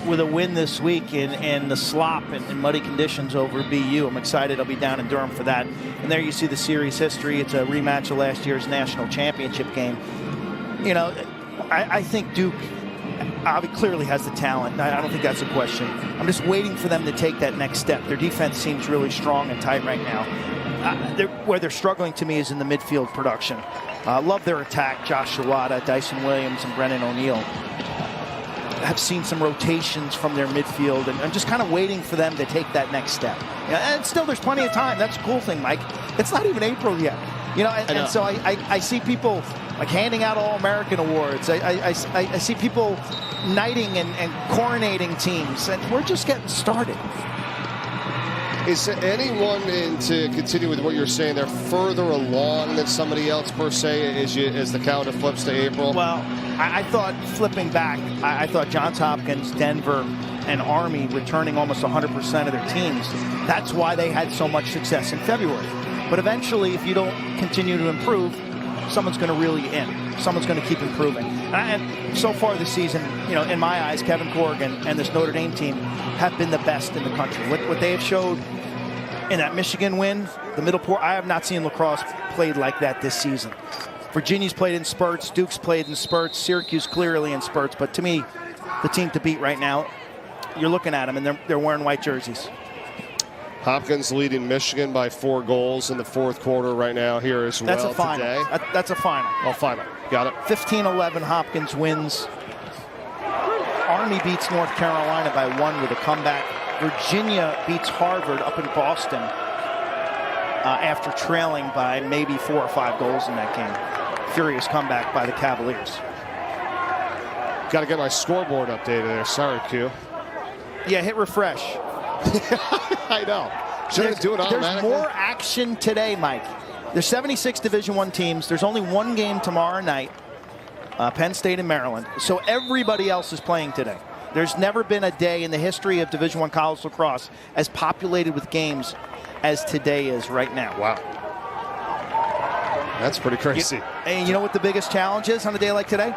with a win this week in the slop and muddy conditions over BU. I'm excited. I'll be down in Durham for that. And there you see the series history. It's a rematch of last year's national championship game. You know, I think Duke clearly has the talent. I don't think that's a question. I'm just waiting for them to take that next step. Their defense seems really strong and tight right now. Where they're struggling to me is in the midfield production. Love their attack. Josh Shawada, Dyson Williams, and Brennan O'Neill. Have seen some rotations from their midfield, and I'm just kind of waiting for them to take that next step. And still, there's plenty of time. That's a cool thing, Mike. It's not even April yet. You know, and so I see people like handing out All-American awards. I see people knighting and coronating teams, and we're just getting started. Is anyone, to continue with what you're saying, they're further along than somebody else per se as the calendar flips to April? Well, I thought flipping back, I thought Johns Hopkins, Denver, and Army returning almost 100% of their teams. That's why they had so much success in February. But eventually, if you don't continue to improve, someone's going to reel you in. Someone's going to keep improving. And so far this season, you know, in my eyes, Kevin Corrigan and this Notre Dame team have been the best in the country. What they have showed in that Michigan win, the middle port, I have not seen Lacrosse played like that this season. Virginia's played in spurts, Duke's played in spurts, Syracuse clearly in spurts, but to me, the team to beat right now, you're looking at them and they're wearing white jerseys. Hopkins leading Michigan by 4 goals in the 4th quarter right now here as well. That's a final. Today. That's a final. Oh, final. Got it. 15-11 Hopkins wins. Army beats North Carolina by 1 with a comeback. Virginia beats Harvard up in Boston after trailing by maybe 4 or 5 goals in that game. Furious comeback by the Cavaliers. Got to get my scoreboard updated there. Sorry, Q. Yeah, hit refresh. I know. Should I do it automatically? There's more action today, Mike. There's 76 Division I teams. There's only 1 game tomorrow night, Penn State and Maryland. So everybody else is playing today. There's never been a day in the history of Division I college lacrosse as populated with games as today is right now. Wow. That's pretty crazy. And you know what the biggest challenge is on a day like today?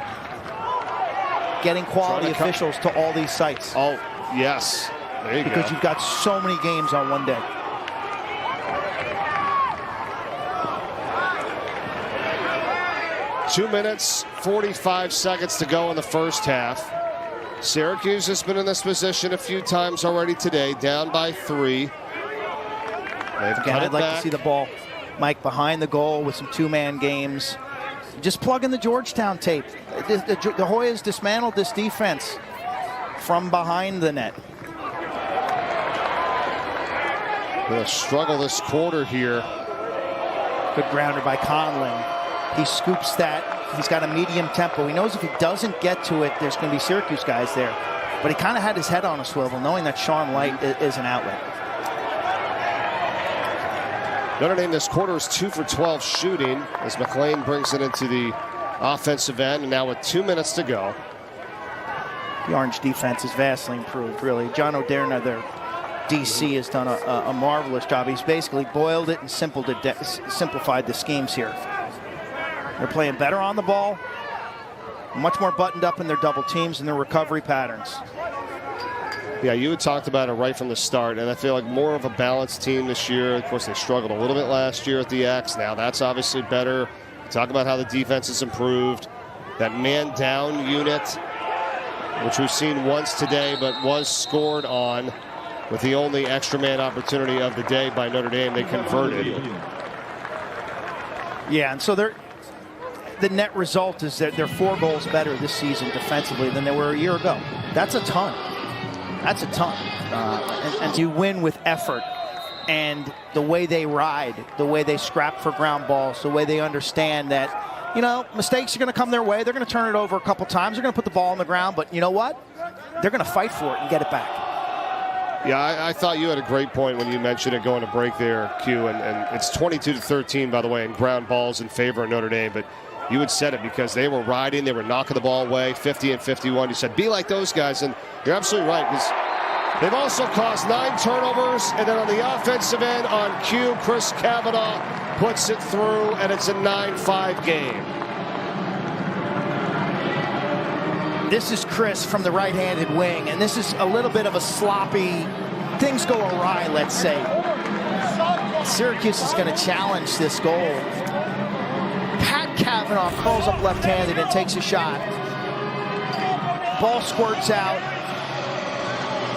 Getting quality officials to all these sites. Oh, yes. There you go. Because you've got so many games on one day. Two minutes, 45 seconds to go in the first half. Syracuse has been in this position a few times already today, down by 3. Again, I'd like to see the ball, Mike, behind the goal with some two-man games. Just plug in the Georgetown tape. The Hoyas dismantled this defense from behind the net. Going to struggle this quarter here. Good grounder by Conlin. He scoops that. He's got a medium tempo. He knows if he doesn't get to it, there's going to be Syracuse guys there. But he kind of had his head on a swivel, knowing that Sean Light is an outlet. Notre Dame this quarter is 2 for 12 shooting as McLean brings it into the offensive end. And now with 2 minutes to go. The Orange defense is vastly improved, really. John O'Derna, their DC, has done a marvelous job. He's basically boiled it and simplified the schemes here. They're playing better on the ball, much more buttoned up in their double teams and their recovery patterns. Yeah, you had talked about it right from the start, and I feel like more of a balanced team this year. Of course, they struggled a little bit last year at the X. Now that's obviously better. Talk about how the defense has improved. That man-down unit, which we've seen once today, but was scored on with the only extra man opportunity of the day by Notre Dame. They converted. Yeah, and so the net result is that they're 4 goals better this season defensively than they were a year ago. That's a ton. That's a ton. And you win with effort and the way they ride, the way they scrap for ground balls, the way they understand that, you know, mistakes are going to come their way. They're going to turn it over a couple times. They're going to put the ball on the ground. But you know what? They're going to fight for it and get it back. Yeah, I thought you had a great point when you mentioned it going to break there, Q. And it's 22-13, by the way, in ground balls in favor of Notre Dame. But you had said it because they were riding, they were knocking the ball away, 50 and 51. You said, be like those guys. And you're absolutely right, because they've also caused 9 turnovers. And then on the offensive end, on cue, Chris Kavanaugh puts it through, and it's a 9-5 game. This is Chris from the right-handed wing, and this is a little bit of a sloppy, things go awry, let's say. Syracuse is going to challenge this goal. Kavanaugh curls up left-handed and takes a shot. Ball squirts out.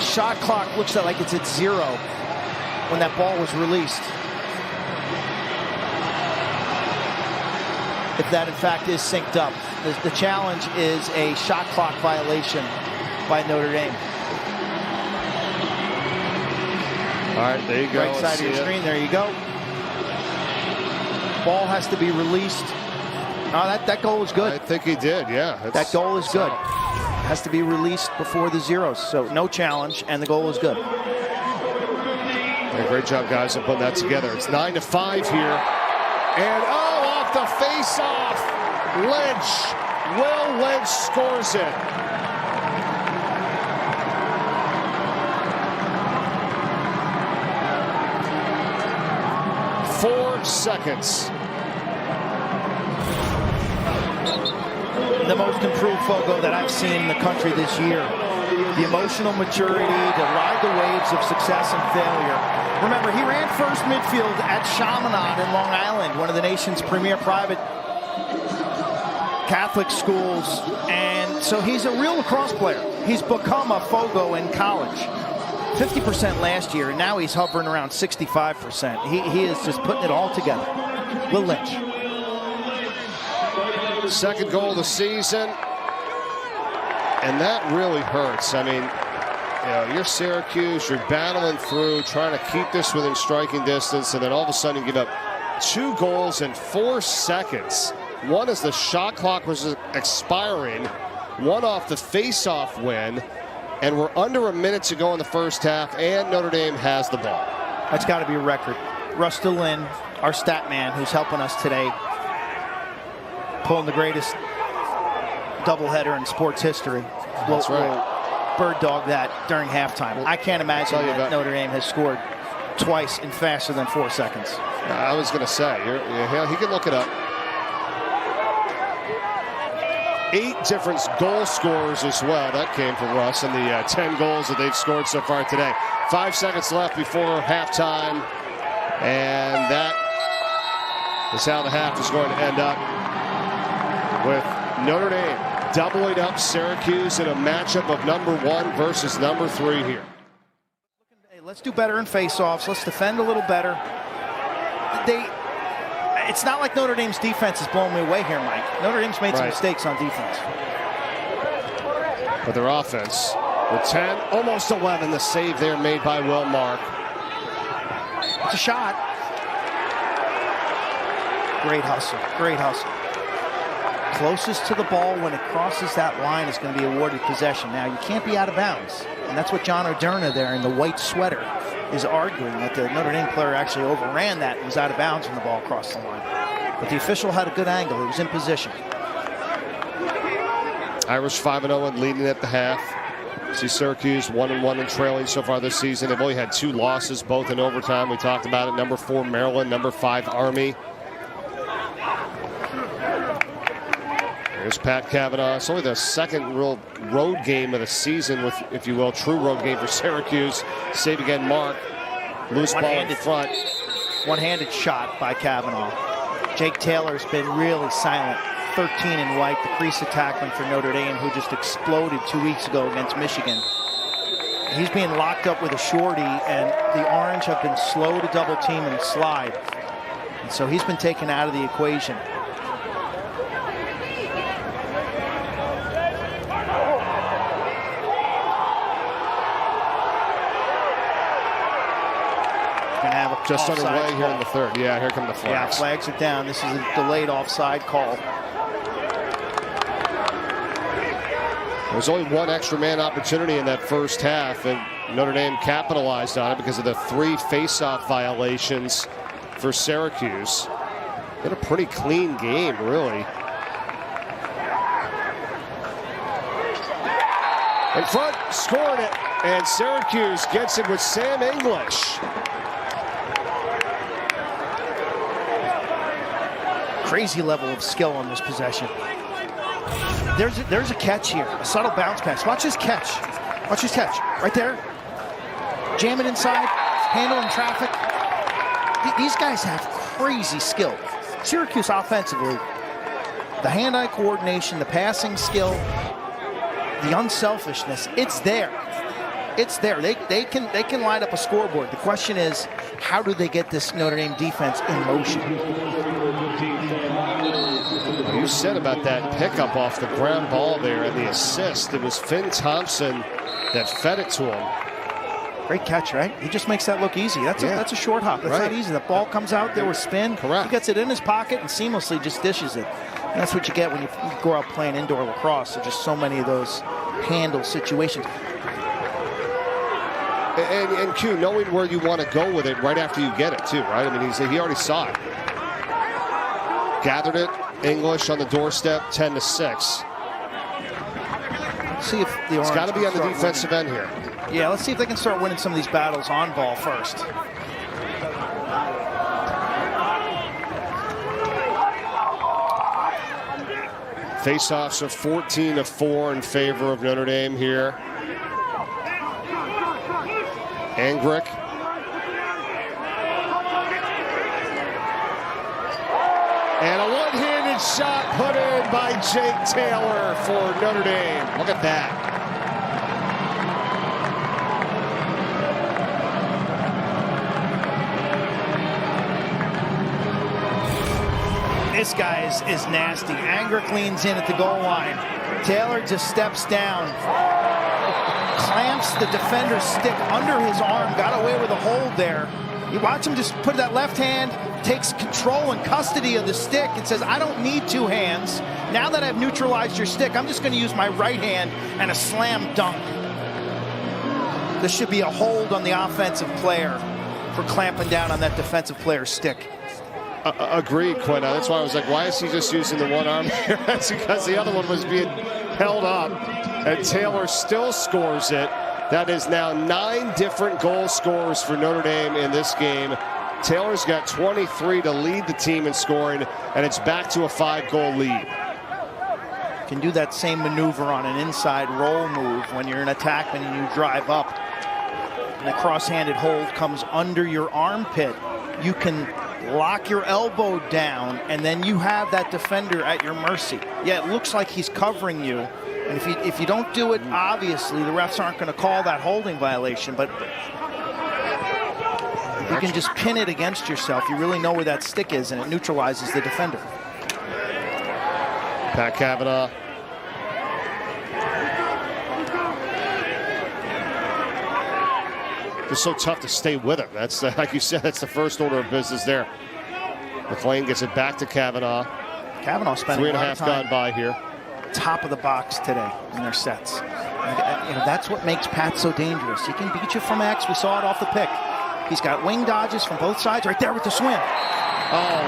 Shot clock looks like it's at 0 when that ball was released. If that in fact is synced up. The challenge is a shot clock violation by Notre Dame. All right, there you go. Right side of your screen, there you go. Ball has to be released. Oh, that goal is good. I think he did, yeah. That goal is good. Has to be released before the zeros. So no challenge, and the goal is good. Yeah, great job, guys, of putting that together. It's 9-5 here. And, off the face-off, Will Lynch scores it. Four seconds. The most improved Fogo that I've seen in the country this year. The emotional maturity to ride the waves of success and failure. Remember, he ran first midfield at Chaminade in Long Island, one of the nation's premier private Catholic schools. And so he's a real lacrosse player. He's become a Fogo in college. 50% last year, and now he's hovering around 65%. He is just putting it all together. Will Lynch. Second goal of the season. And that really hurts. I mean, you're Syracuse, you're battling through, trying to keep this within striking distance, and then all of a sudden you give up 2 goals in 4 seconds. One as the shot clock was expiring, one off the face-off win, and we're under a minute to go in the first half, and Notre Dame has the ball. That's got to be a record. Russ DeLynn, our stat man, who's helping us today, pulling the greatest doubleheader in sports history. That's right. We'll bird dog that during halftime. I can't imagine that Notre Dame has scored twice in faster than 4 seconds. I was going to say, he can look it up. 8 different goal scorers as well. That came from Russ in the 10 goals that they've scored so far today. 5 seconds left before halftime, and that is how the half is going to end up, with Notre Dame doubling up Syracuse in a matchup of number 1 versus number 3 here. Hey, let's do better in face-offs. Let's defend a little better. It's not like Notre Dame's defense is blowing me away here, Mike. Notre Dame's made some mistakes on defense. But their offense, with 10, almost 11, the save there made by Will Mark. It's a shot. Great hustle, great hustle. Closest to the ball when it crosses that line is going to be awarded possession. Now, you can't be out of bounds. And that's what John O'Derna there in the white sweater is arguing, that the Notre Dame player actually overran that and was out of bounds when the ball crossed the line. But the official had a good angle. He was in position. Irish 5-0 and leading at the half. See Syracuse 1-1 and trailing so far this season. They've only had 2 losses, both in overtime. We talked about it. Number 4 Maryland, number 5 Army. There's Pat Cavanaugh. It's only the second real road game of the season, with, if you will, true road game for Syracuse. Save again, Mark. Loose ball in front. One-handed shot by Cavanaugh. Jake Taylor's been really silent. 13 in white, the crease attackman for Notre Dame, who just exploded 2 weeks ago against Michigan. He's being locked up with a shorty, and the Orange have been slow to double team and slide. And so he's been taken out of the equation. Just underway here in the third. Yeah, here come the flags. Yeah, flags are down. This is a delayed offside call. There's only 1 extra man opportunity in that first half, and Notre Dame capitalized on it because of the 3 face-off violations for Syracuse. Been a pretty clean game, really. In front, scored it, and Syracuse gets it with Sam English. Crazy level of skill on this possession. There's a catch here, a subtle bounce pass. Watch his catch. Watch his catch. Right there. Jam it inside, handling traffic. These guys have crazy skill. Syracuse offensively, the hand-eye coordination, the passing skill, the unselfishness, it's there. It's there. They can line up a scoreboard. The question is, how do they get this Notre Dame defense in motion? You said about that pickup off the ground ball there and the assist. It was Finn Thompson that fed it to him. Great catch, right? He just makes that look easy. That's a short hop. That's not easy. The ball comes out there with spin. Correct. He gets it in his pocket and seamlessly just dishes it. And that's what you get when you go out playing indoor lacrosse. There's just so many of those handle situations. And Q, knowing where you want to go with it right after you get it too, right? I mean, he already saw it. Gathered it. English on the doorstep, 10-6. See if the Orange. It's got to be on the defensive end here. Yeah, let's see if they can start winning some of these battles on ball first. Faceoffs are 14-4 in favor of Notre Dame here. Angrick. And a one-handed shot put in by Jake Taylor for Notre Dame. Look at that. This guy is nasty. Angrick leans in at the goal line. Taylor just steps down. Clamps the defender's stick under his arm. Got away with a hold there. You watch him just put that left hand, takes control and custody of the stick and says, I don't need 2 hands. Now that I've neutralized your stick, I'm just going to use my right hand and a slam dunk. This should be a hold on the offensive player for clamping down on that defensive player's stick. Agreed, Quinn. That's why I was like, why is he just using the one arm here? That's because the other one was being held up, and Taylor still scores it. That is now 9 different goal scorers for Notre Dame in this game. Taylor's got 23 to lead the team in scoring, and it's back to a 5-goal lead. can do that same maneuver on an inside roll move when you're an attackman and you drive up. And the cross-handed hold comes under your armpit. You can lock your elbow down, and then you have that defender at your mercy. Yeah, it looks like he's covering you. And if you don't do it, obviously, the refs aren't going to call that holding violation. But you can just pin it against yourself. You really know where that stick is, and it neutralizes the defender. Pat Kavanaugh. It's so tough to stay with him. That's, like you said, that's the first order of business there. McLean gets it back to Kavanaugh. Kavanaugh spending 3.5 gone by here. Top of the box today in their sets. And, that's what makes Pat so dangerous. He can beat you from X. We saw it off the pick. He's got wing dodges from both sides right there with the swim. Oh,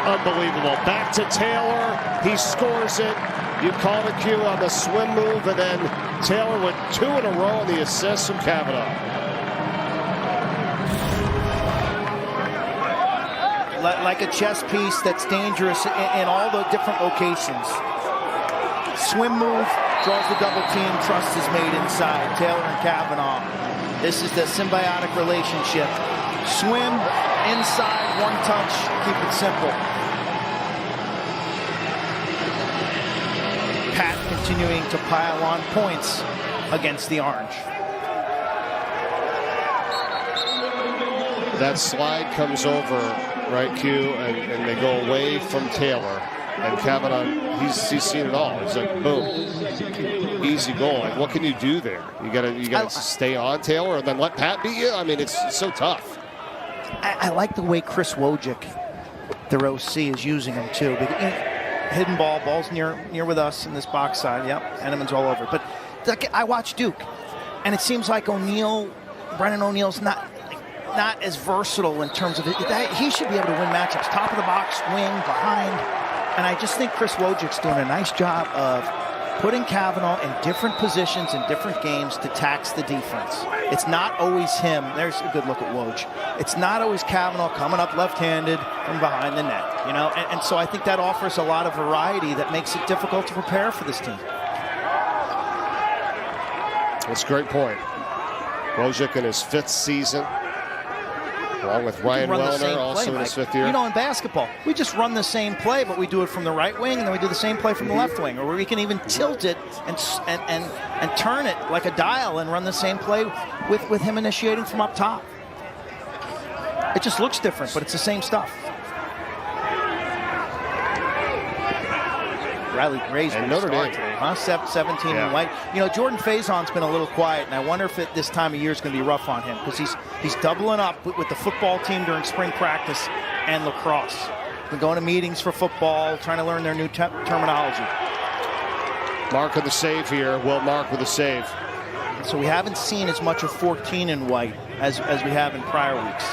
unbelievable. Back to Taylor. He scores it. You call the cue on the swim move, and then Taylor with 2 in a row on the assist from Kavanaugh. Like a chess piece that's dangerous in all the different locations. Swim move, draws the double team, trust is made inside. Taylor and Kavanaugh. This is the symbiotic relationship. Swim, inside, one touch, keep it simple. Pat continuing to pile on points against the Orange. That slide comes over, right, Q, and they go away from Taylor. And Kavanaugh, he's seen it all. He's like, boom, easy goal. Like, what can you do there? You gotta stay on Taylor and then let Pat beat you? I mean, it's so tough. I like the way Chris Wojcik, their OC, is using him too. Hidden ball's near with us in this box side. Yep, Henneman's all over. But I watch Duke, and it seems like Brennan O'Neal's not as versatile in terms of it. He should be able to win matchups. Top of the box, wing, behind. And I just think Chris Wojcik's doing a nice job of putting Kavanaugh in different positions in different games to tax the defense. It's not always him. There's a good look at Woj. It's not always Kavanaugh coming up left-handed from behind the net, and so I think that offers a lot of variety that makes it difficult to prepare for this team. That's a great point. Wojcik in his 5th season, along with Ryan Wellner, also in his 5th year. In basketball, we just run the same play, but we do it from the right wing, and then we do the same play from the left wing, or we can even tilt it and turn it like a dial and run the same play with him initiating from up top. It just looks different, but it's the same stuff. Riley Gray's and Notre Dame today, huh? 17 in white. Jordan Faison's been a little quiet, and I wonder if this time of year is going to be rough on him, because he's doubling up with the football team during spring practice and lacrosse. They're going to meetings for football, trying to learn their new terminology. Mark with the save here. Will Mark with the save. So we haven't seen as much of 14 in white as we have in prior weeks.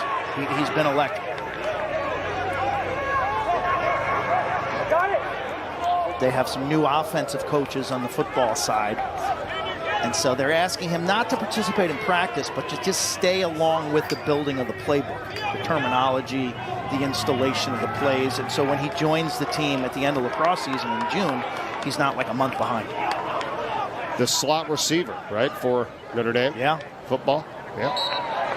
He's been electric. They have some new offensive coaches on the football side. And so they're asking him not to participate in practice, but to just stay along with the building of the playbook, the terminology, the installation of the plays. And so when he joins the team at the end of lacrosse season in June, he's not like a month behind. The slot receiver, right, for Notre Dame? Yeah. Football? Yeah.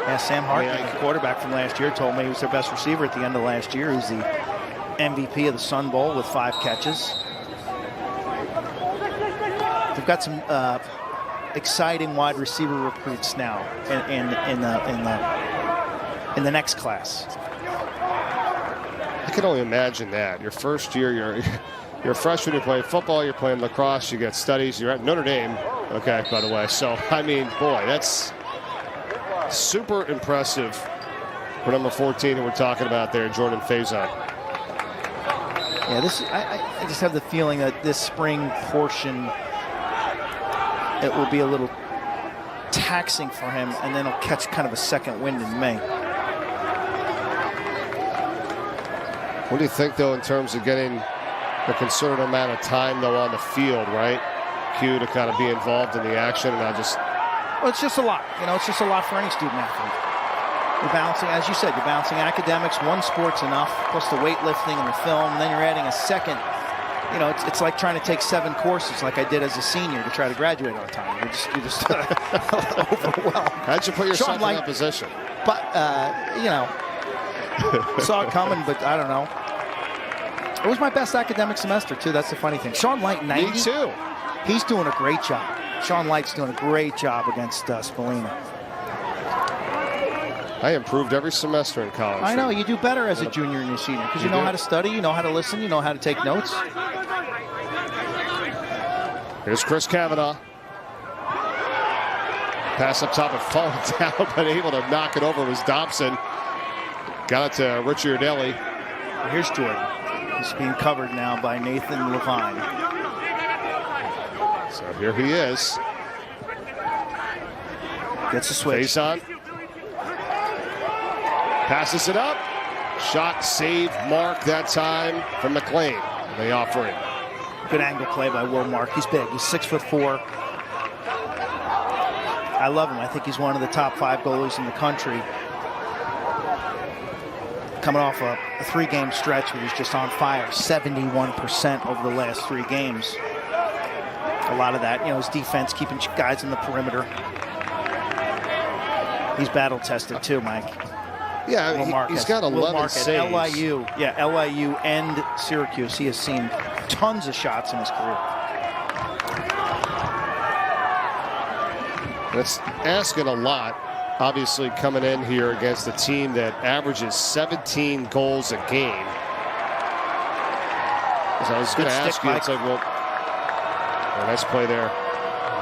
Yeah, Sam Hartman, the quarterback from last year, told me he was their best receiver at the end of last year. He was the MVP of the Sun Bowl with 5 catches. They've got some exciting wide receiver recruits now in the next class. I can only imagine that. Your first year, you're a freshman, you're playing football, you're playing lacrosse, you get studies, you're at Notre Dame. Okay, by the way. So, I mean, boy, that's super impressive for number 14 that we're talking about there, Jordan Faison. Yeah, I just have the feeling that this spring portion, it will be a little taxing for him, and then he'll catch kind of a second wind in May. What do you think, though, in terms of getting a concerted amount of time, though, on the field, right? Q to kind of be involved in the action and not just... Well, it's just a lot. It's just a lot for any student athlete. You're balancing, as you said, you're balancing academics. One sport's enough, plus the weightlifting and the film, and then you're adding a second you know, it's like trying to take 7 courses like I did as a senior to try to graduate on time. You're just overwhelmed. How'd you put yourself in that position? But, you know, saw it coming, but I don't know. It was my best academic semester, too. That's the funny thing. Sean Light, 90. Me too. He's doing a great job. Sean Light's doing a great job against Spallina. I improved every semester in college. I know. You do better as a junior and a senior because you know how to study, you know how to listen, you know how to take notes. Here's Chris Kavanaugh. Pass up top and falling down, but able to knock it over was Dobson. Got it to Richie Urdelli. Here's Jordan. He's being covered now by Nathan Levine. So here he is. Gets a switch. Face on. Passes it up. Shot, save, mark that time from McLean. They offer him. Good angle play by Will Mark. He's big. He's 6'4". I love him. I think he's one of the top 5 goalies in the country. Coming off a 3-game stretch where he's just on fire. 71% over the last 3 games. A lot of that, you know, his defense keeping guys in the perimeter. He's battle tested too, Mike. Yeah, he's got 11 saves. LIU, LIU and Syracuse. He has seen tons of shots in his career. That's asking a lot. Obviously, coming in here against a team that averages 17 goals a game. As I was going to ask you, it's like, well, nice play there.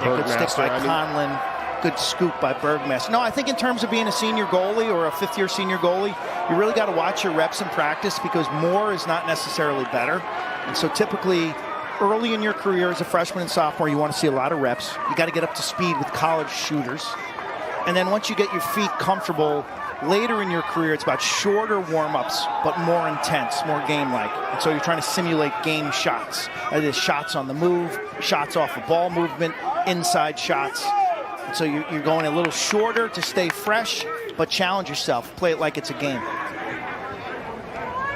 Good stick by Conlon. Good scoop by Bergmaster. No, I think in terms of being a senior goalie or a 5th-year senior goalie, you really got to watch your reps in practice because more is not necessarily better. And so typically, early in your career as a freshman and sophomore, you want to see a lot of reps. You got to get up to speed with college shooters. And then once you get your feet comfortable, later in your career, it's about shorter warm-ups, but more intense, more game-like. And so you're trying to simulate game shots. That is shots on the move, shots off of ball movement, inside shots. And so you're going a little shorter to stay fresh, but challenge yourself. Play it like it's a game.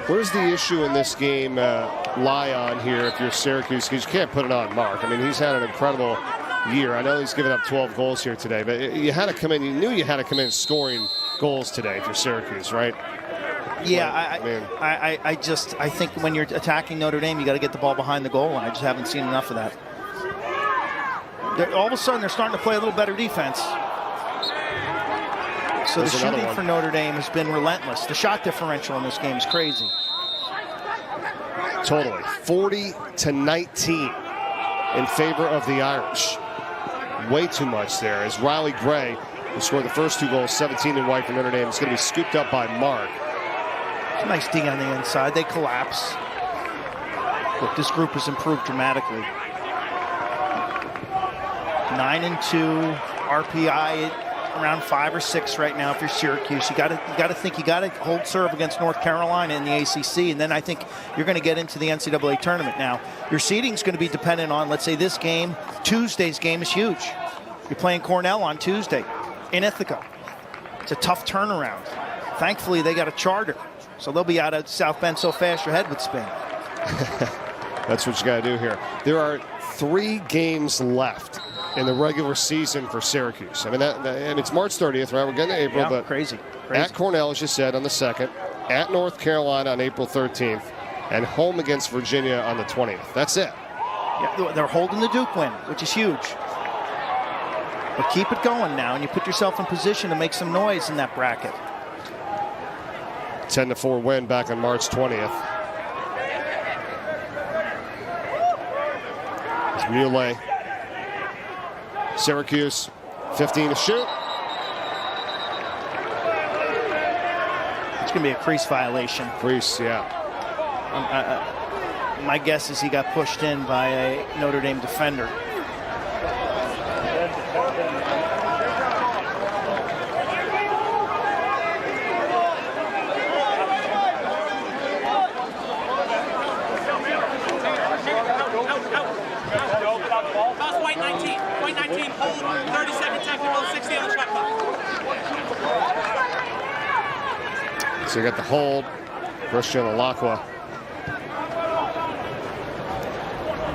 Where's the issue in this game lie on here if you're Syracuse? Because you can't put it on Mark. I mean, he's had an incredible year. I know he's given up 12 goals here today, but you had to come in. You knew you had to come in scoring goals today for Syracuse, right? Yeah, I think when you're attacking Notre Dame, you got to get the ball behind the goal, and I just haven't seen enough of that. All of a sudden, they're starting to play a little better defense. So the shooting for Notre Dame has been relentless. The shot differential in this game is crazy. Totally. 40-19 in favor of the Irish. Way too much there as Riley Gray, who scored the first 2 goals, 17 in white for Notre Dame, is going to be scooped up by Mark. Nice D on the inside. They collapse. Look, this group has improved dramatically. 9-2 RPI, around 5 or 6 right now. If you're Syracuse, you got to think you got to hold serve against North Carolina in the ACC, and then I think you're going to get into the NCAA tournament. Now, your seeding is going to be dependent on, let's say, this game. Tuesday's game is huge. You're playing Cornell on Tuesday in Ithaca. It's a tough turnaround. Thankfully, they got a charter, so they'll be out of South Bend so fast your head would spin. That's what you got to do here. There are 3 games left in the regular season for Syracuse. I mean, and it's March 30th, right? We're getting to April, but crazy. At Cornell, as you said, on the 2nd, at North Carolina on April 13th, and home against Virginia on the 20th. That's it. Yeah, they're holding the Duke win, which is huge. But keep it going now, and you put yourself in position to make some noise in that bracket. 10-4 win back on March 20th. It's Muley. Syracuse, 15 to shoot. It's going to be a crease violation. Crease, yeah. My guess is he got pushed in by a Notre Dame defender. So you got the hold, Christian Alacqua.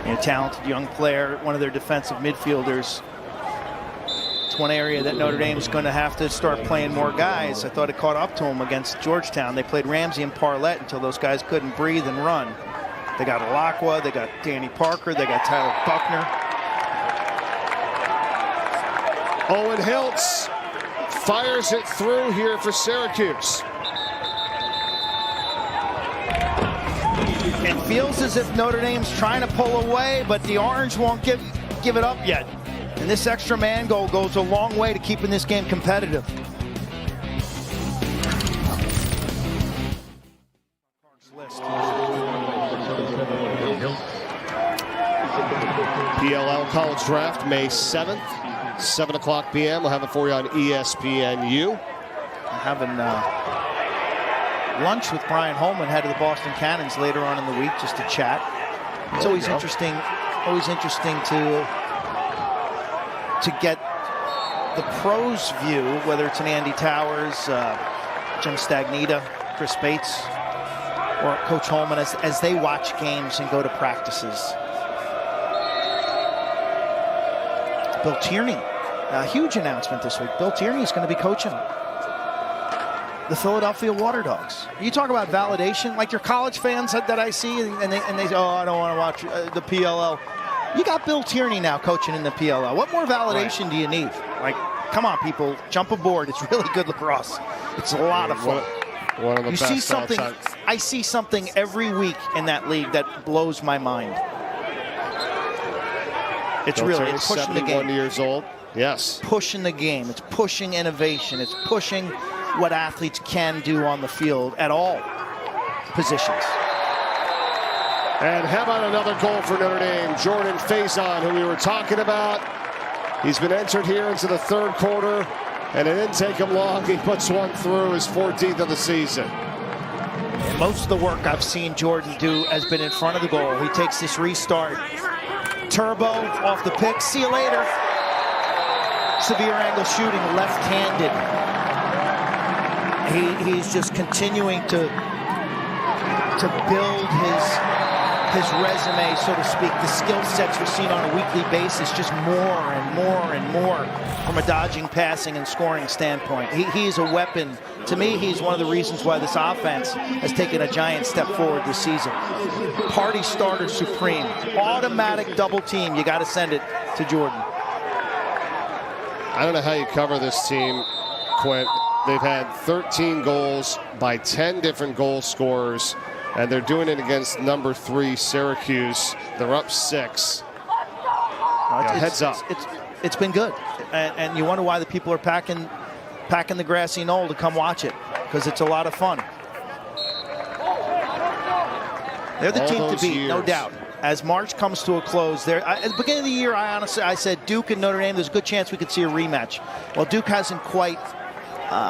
A talented young player, one of their defensive midfielders. It's one area that Notre Dame's going to have to start playing more guys. I thought it caught up to them against Georgetown. They played Ramsey and Parlett until those guys couldn't breathe and run. They got Alakwa, they got Danny Parker, they got Tyler Buckner. Owen Hiltz fires it through here for Syracuse. It feels as if Notre Dame's trying to pull away, but the Orange won't give it up yet. And this extra man goal goes a long way to keeping this game competitive. PLL College Draft, May 7th, 7 o'clock p.m. We'll have it for you on ESPNU. Having lunch with Brian Holman, head of the Boston Cannons, later on in the week, just to chat. It's always interesting to get the pros view, whether it's an Andy Towers, Jim Stagnita, Chris Bates, or Coach Holman, as they watch games and go to practices. Bill Tierney, a huge announcement this week. Bill Tierney is going to be coaching the Philadelphia Water Dogs. You talk about validation, like your college fans that I see, and they say, oh, I don't want to watch the PLL. You got Bill Tierney now coaching in the PLL. What more validation do you need? Like, come on, people, jump aboard. It's really good lacrosse. It's a lot of fun. One of the best see something. outside. I see something every week in that league that blows my mind. It's it's pushing the game. 71 years old. Yes. Pushing the game. It's pushing innovation. It's pushing what athletes can do on the field at all positions. And how about another goal for Notre Dame? Jordan Faison, who we were talking about. He's been entered here into the third quarter, and it didn't take him long. He puts one through, his 14th of the season. Most of the work I've seen Jordan do has been in front of the goal. He takes this restart. Turbo off the pick. See you later. Severe angle shooting, left-handed. He's just continuing to build his resume, so to speak. The skill sets we're seeing on a weekly basis, just more and more and more from a dodging, passing, and scoring standpoint. He's a weapon. To me, he's one of the reasons why this offense has taken a giant step forward this season. Party starter supreme. Automatic double team. You got to send it to Jordan. I don't know how you cover this team, Quint. They've had 13 goals by 10 different goal scorers, and they're doing it against number 3 Syracuse. They're up 6. Heads up. It's been good, and you wonder why the people are packing the grassy knoll to come watch it, because it's a lot of fun. They're the team to beat, no doubt. As March comes to a close, at the beginning of the year, I said Duke and Notre Dame, there's a good chance we could see a rematch. Well, Duke hasn't quite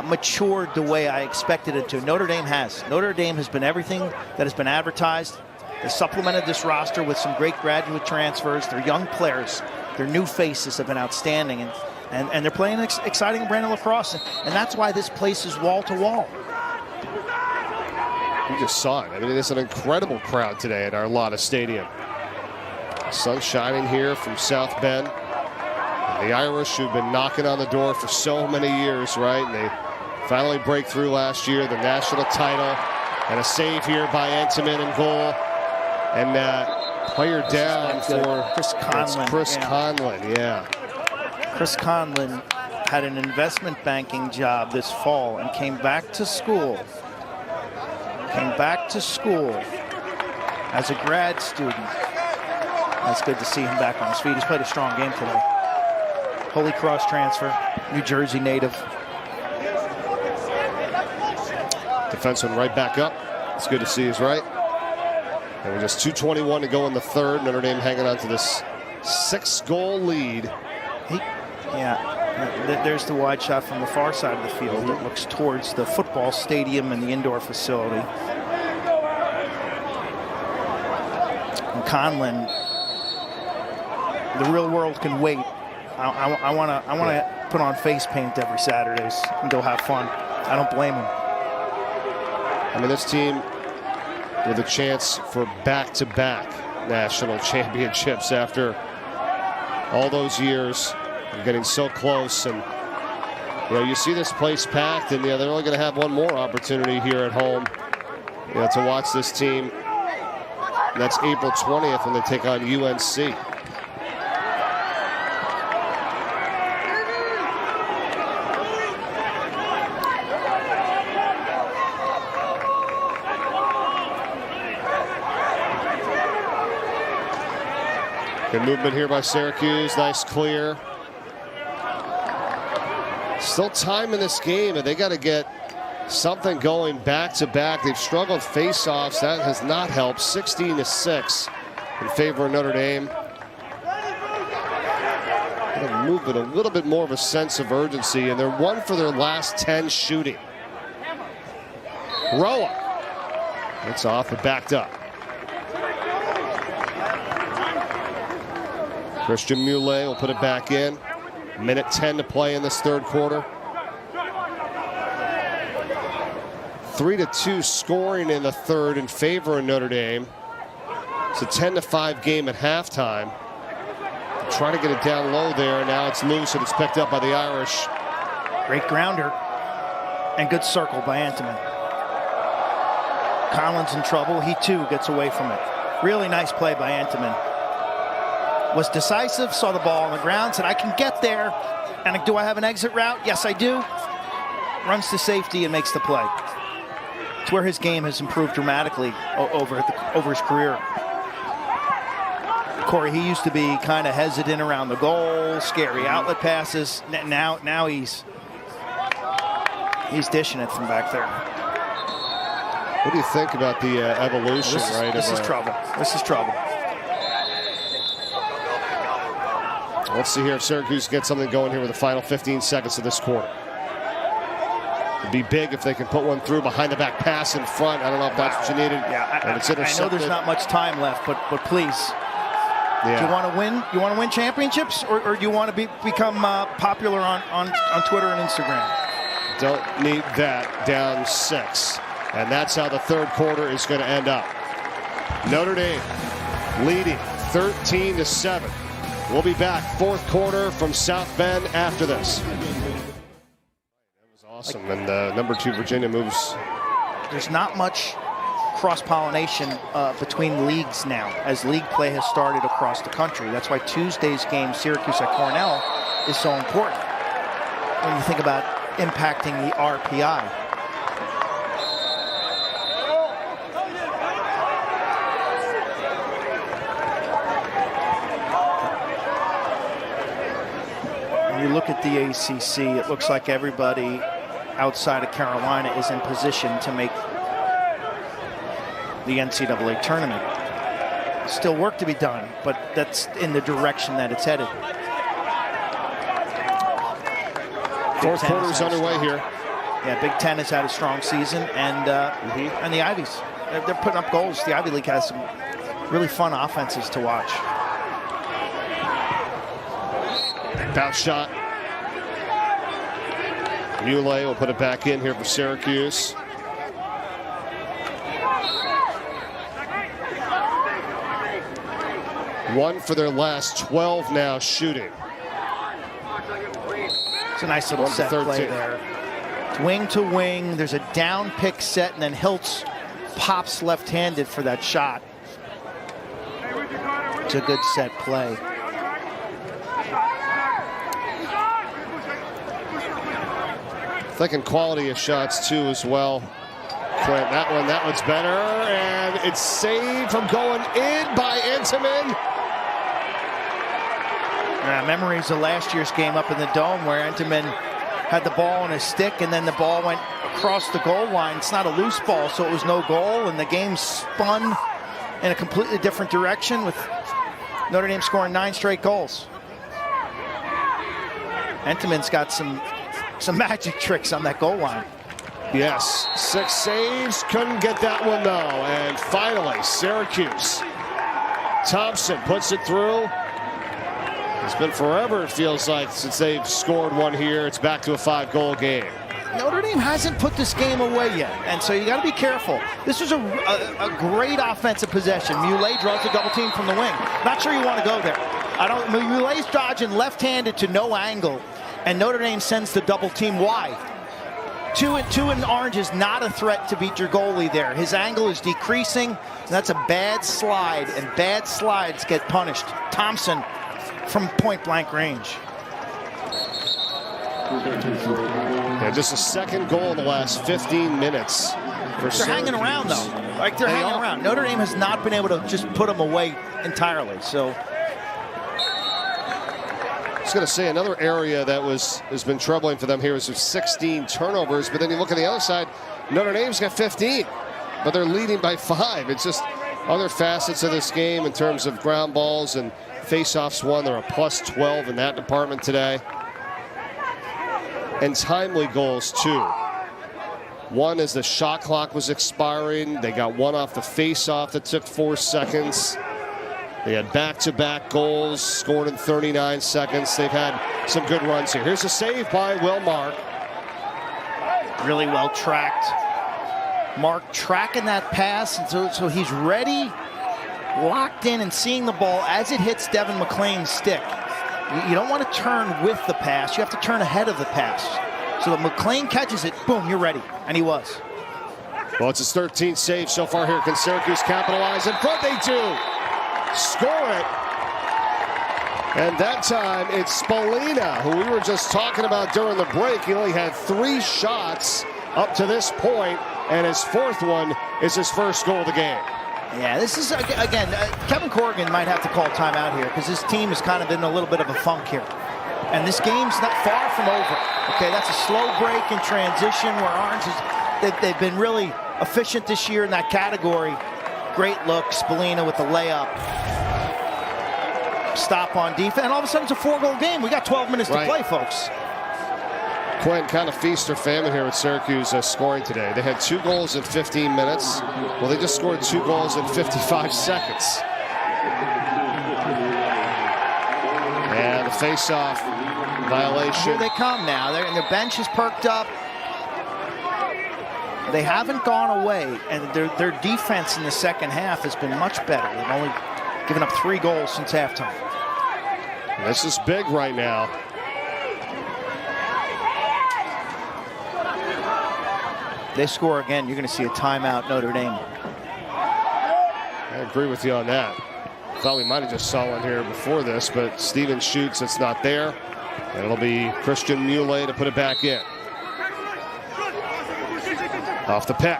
matured the way I expected it to. Notre Dame has. Notre Dame has been everything that has been advertised. They supplemented this roster with some great graduate transfers. Their young players, their new faces have been outstanding, and they're playing an exciting brand of lacrosse, and that's why this place is wall to wall. You just saw it. I mean, it's an incredible crowd today at our Lotta Stadium. Sun shining here from South Bend. And the Irish, who've been knocking on the door for so many years, right? And they finally break through last year, the national title, and a save here by Entenmann in goal. And player down for Chris Conlon. Chris Conlon, yeah. Chris Conlon had an investment banking job this fall and came back to school. As a grad student. That's good to see him back on his feet. He's played a strong game today. Holy Cross transfer, New Jersey native. Defenseman right back up. It's good to see he's right. And with just 2:21 to go in the third, Notre Dame hanging on to this 6-goal lead. There's the wide shot from the far side of the field. It looks towards the football stadium and the indoor facility. And Conlon, the real world can wait. I want to put on face paint every Saturdays and go have fun. I don't blame him. I mean, this team with a chance for back-to-back national championships after all those years of getting so close. And you see this place packed, and they're only going to have one more opportunity here at home to watch this team. And that's April 20th when they take on UNC. Good movement here by Syracuse. Nice clear. Still time in this game, and they got to get something going back to back. They've struggled face-offs. That has not helped. 16-6 in favor of Notre Dame. Movement, a little bit more of a sense of urgency, and they're 1 for their last 10 shooting. Roa. It's off and backed up. Christian Mule will put it back in. Minute 10 to play in this third quarter. 3-2 scoring in the third in favor of Notre Dame. It's a 10-5 game at halftime. Trying to get it down low there. Now it's loose, and it's picked up by the Irish. Great grounder and good circle by Antiman. Collins in trouble. He too gets away from it. Really nice play by Antiman. Was decisive, saw the ball on the ground, said, I can get there. And do I have an exit route? Yes, I do. Runs to safety and makes the play. It's where his game has improved dramatically over his career. Corey, he used to be kind of hesitant around the goal, scary outlet passes. Now he's dishing it from back there. What do you think about the evolution, This is trouble. This is trouble. Let's see here if Syracuse gets something going here with the final 15 seconds of this quarter. It'd be big if they can put one through behind the back pass in front. I don't know if that's what you needed. Yeah, I know there's not much time left, but please. Yeah. Do you want to win? You want to win championships, or do you want to become popular on Twitter and Instagram? Don't need that. Down 6, and that's how the third quarter is going to end up. Notre Dame leading 13-7. We'll be back fourth quarter from South Bend after this. That was awesome, and number 2 Virginia moves. There's not much cross-pollination between leagues now, as league play has started across the country. That's why Tuesday's game, Syracuse at Cornell, is so important when you think about impacting the RPI. When you look at the ACC, it looks like everybody outside of Carolina is in position to make the NCAA tournament. Still work to be done, but that's in the direction that it's headed. Fourth quarter's underway here. Yeah, Big Ten has had a strong season, and the Ivies, they're putting up goals. The Ivy League has some really fun offenses to watch. Bounce shot. Mule will put it back in here for Syracuse. One for their last 12 now shooting. It's a nice little set play there. Wing to wing. There's a down pick set, and then Hiltz pops left-handed for that shot. It's a good set play. Thinking quality of shots too as well. Clint, that one's better, and it's saved from going in by Entenmann. Memories of last year's game up in the Dome where Entenmann had the ball on his stick, and then the ball went across the goal line. It's not a loose ball, so it was no goal, and the game spun in a completely different direction with Notre Dame scoring 9 straight goals. Entenmann's got some magic tricks on that goal line. Yes, 6 saves, couldn't get that one though. And finally, Syracuse. Thompson puts it through. It's been forever, it feels like, since they've scored one here. It's back to a 5-goal game. Notre Dame hasn't put this game away yet, and so you got to be careful. This was a great offensive possession. Muley draws a double team from the wing. Not sure you want to go there. Muley's dodging left-handed to no angle, and Notre Dame sends the double team. Why? Two and orange is not a threat to beat your goalie there. His angle is decreasing. That's a bad slide, and bad slides get punished. Thompson from point-blank range. Yeah, just a second goal in the last 15 minutes. They're hanging around, though. Like, they're hanging around. Notre Dame has not been able to just put them away entirely. So, I was going to say another area that has been troubling for them here is 16 turnovers. But then you look at the other side, Notre Dame's got 15, but they're leading by 5. It's just other facets of this game in terms of ground balls and faceoffs won. They're a plus 12 in that department today. And timely goals, too. One as the shot clock was expiring. They got one off the face-off that took 4 seconds. They had back-to-back goals scored in 39 seconds. They've had some good runs here. Here's a save by Will Mark. Really well tracked. Mark tracking that pass, and so he's ready, locked in, and seeing the ball as it hits Devin McClain's stick. You don't want to turn with the pass. You have to turn ahead of the pass. So that McClain catches it, boom, you're ready. And he was. Well, it's his 13th save so far here. Can Syracuse capitalize? In front, they do. Score it. And that time, it's Spallina, who we were just talking about during the break. He only had 3 shots up to this point, and his 4th one is his first goal of the game. Yeah, this is, again, Kevin Corrigan might have to call timeout here because his team is kind of in a little bit of a funk here. And this game's not far from over. Okay, that's a slow break in transition where Orange is, they've been really efficient this year in that category. Great look, Spallina with the layup. Stop on defense, and all of a sudden it's a 4-goal game. We got 12 minutes to play, folks. Quinn, kind of feast or famine here with Syracuse scoring today. They had 2 goals in 15 minutes. Well, they just scored 2 goals in 55 seconds. And the face-off violation. Here they come now. And their bench is perked up. They haven't gone away, and their defense in the second half has been much better. They've only given up 3 goals since halftime. This is big right now. They score again, you're going to see a timeout, Notre Dame. I agree with you on that. Thought we might have just saw one here before this, but Steven shoots, it's not there. And it'll be Christian Muley to put it back in. Off the pick.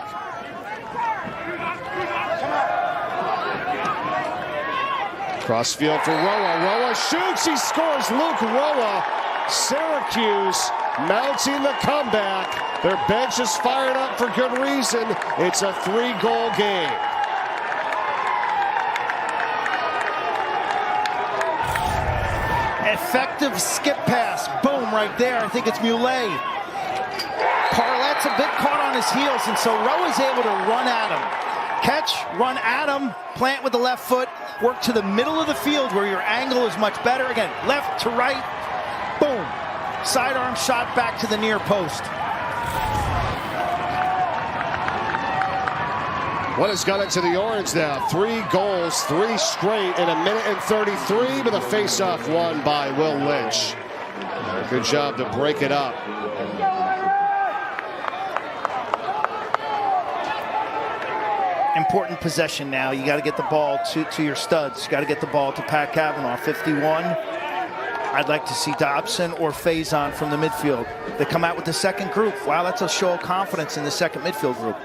Crossfield for Roa. Roa shoots, he scores. Luke Roa. Syracuse mounting the comeback. Their bench is fired up for good reason. It's a 3-goal game. Effective skip pass. Boom, right there. I think it's Muley. Parlette's a bit caught on his heels, and so Roa's able to run at him. Catch, run at him, plant with the left foot, work to the middle of the field where your angle is much better. Again, left to right. Boom. Sidearm shot back to the near post. What has got into the Orange now? 3 goals, 3 straight in a minute and 33, but a face-off won by Will Lynch. Good job to break it up. Important possession now. You got to get the ball to your studs. You got to get the ball to Pat Cavanaugh, 51. I'd like to see Dobson or Faison from the midfield. They come out with the second group. Wow, that's a show of confidence in the second midfield group.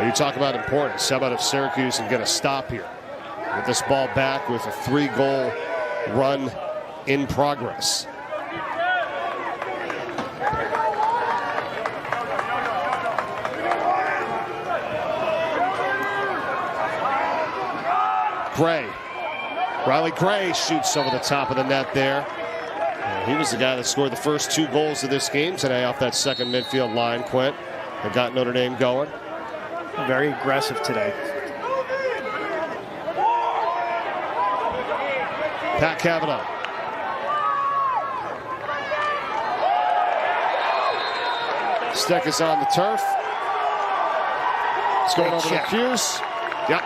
You talk about importance. How about if Syracuse can get a stop here? Get this ball back with a 3-goal run in progress. Gray. Riley Gray shoots over the top of the net there. And he was the guy that scored the first 2 goals of this game today off that second midfield line, Quint, that got Notre Dame going. Very aggressive today. Pat Cavanaugh. Stick is on the turf. It's going over the cues. Yep.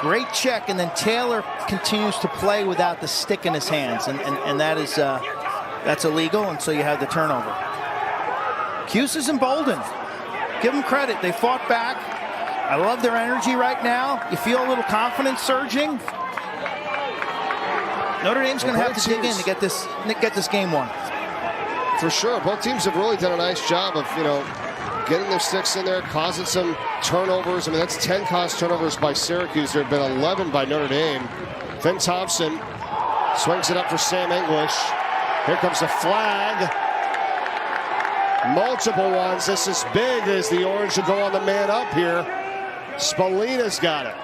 Great check, and then Taylor continues to play without the stick in his hands, and that is that's illegal, and so you have the turnover. Cuse is emboldened. Give them credit. They fought back. I love their energy right now. You feel a little confidence surging. Notre Dame's going to have to dig in to get this game won. For sure. Both teams have really done a nice job of, getting their sticks in there, causing some turnovers. I mean, that's 10 caused turnovers by Syracuse. There have been 11 by Notre Dame. Finn Thompson swings it up for Sam English. Here comes a flag. Multiple ones. This is big as the Orange will go on the man up here. Spallina's got it.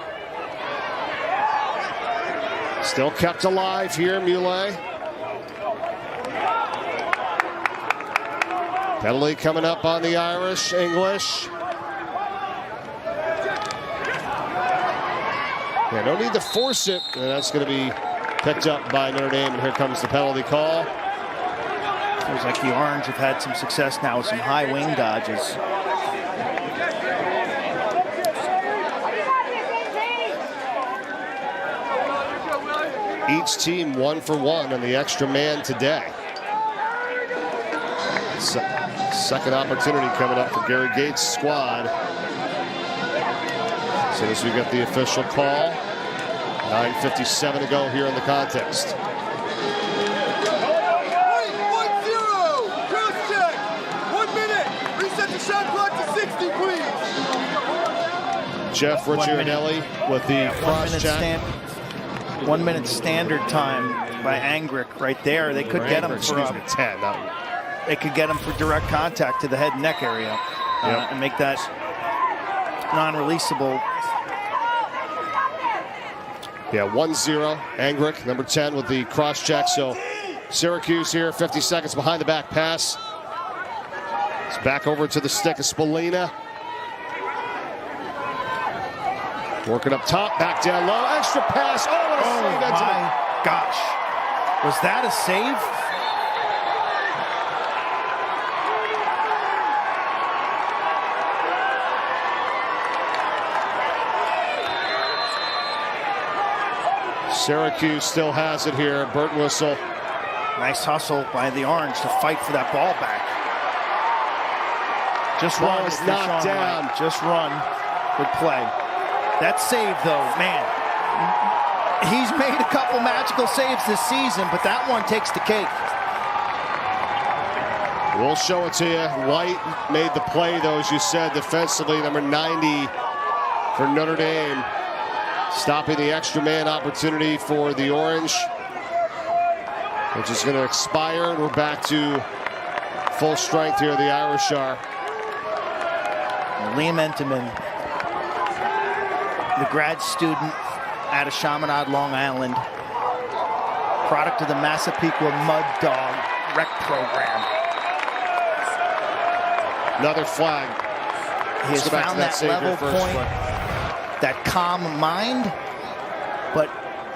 Still kept alive here, Muley. Penalty coming up on the Irish. English. Yeah, no need to force it. And that's going to be picked up by Notre Dame. And here comes the penalty call. Feels like the Orange have had some success now with some high wing dodges. Each team 1 for 1 on the extra man today. Second opportunity coming up for Gary Gates' squad. As soon as we get the official call. 9:57 to go here in the contest. 1-0. Cross check. 1 minute. Reset the shot clock to 60, please. Jeff Ricciardelli with the cross check. 1 minute standard time by Angrick right there. They could get him for 10. They could get him for direct contact to the head and neck area and make that non-releasable. Yeah, 1-0. Angrick, number 10, with the cross check. So Syracuse here, 50 seconds behind the back pass. It's back over to the stick of Spallina. Working up top, back down low, extra pass. Oh, what a save! Oh my gosh. Was that a save? Syracuse still has it here. Burt whistle. Nice hustle by the Orange to fight for that ball back. Just Ball run. is knocked down. Right. Just run. Good play. That save, though, man. He's made a couple magical saves this season, but that one takes the cake. We'll show it to you. White made the play, though, as you said, defensively. Number 90 for Notre Dame. Stopping the extra man opportunity for the Orange, which is going to expire. And we're back to full strength here. The Irish are. Liam Entenmann, the grad student out of Chaminade, Long Island, product of the Massapequa Mud Dog Rec Program. Another flag. He has found that level point, that calm mind, but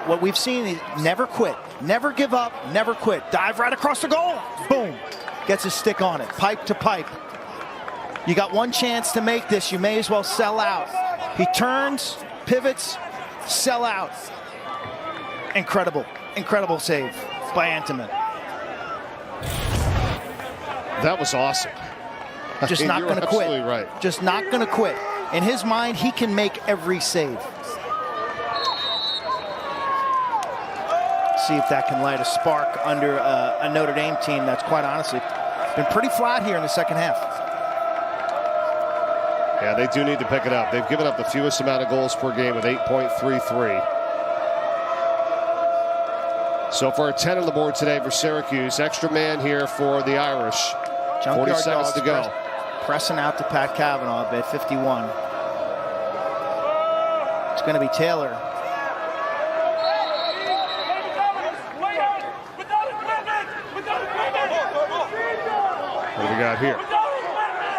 what we've seen is never quit, never give up, never quit. Dive right across the goal, boom, gets his stick on it, pipe to pipe. You got one chance to make this, you may as well sell out. He turns, pivots, sell out. Incredible, incredible save by Entenmann. That was awesome. Just not going to quit. Right. Just not going to quit. In his mind, he can make every save. See if that can light a spark under a Notre Dame team that's quite honestly been pretty flat here in the second half. Yeah, they do need to pick it up. They've given up the fewest amount of goals per game with 8.33. So far, 10 on the board today for Syracuse. Extra man here for the Irish. 40 seconds to go. Pressing out to Pat Cavanaugh at 51. It's going to be Taylor. What do we got here?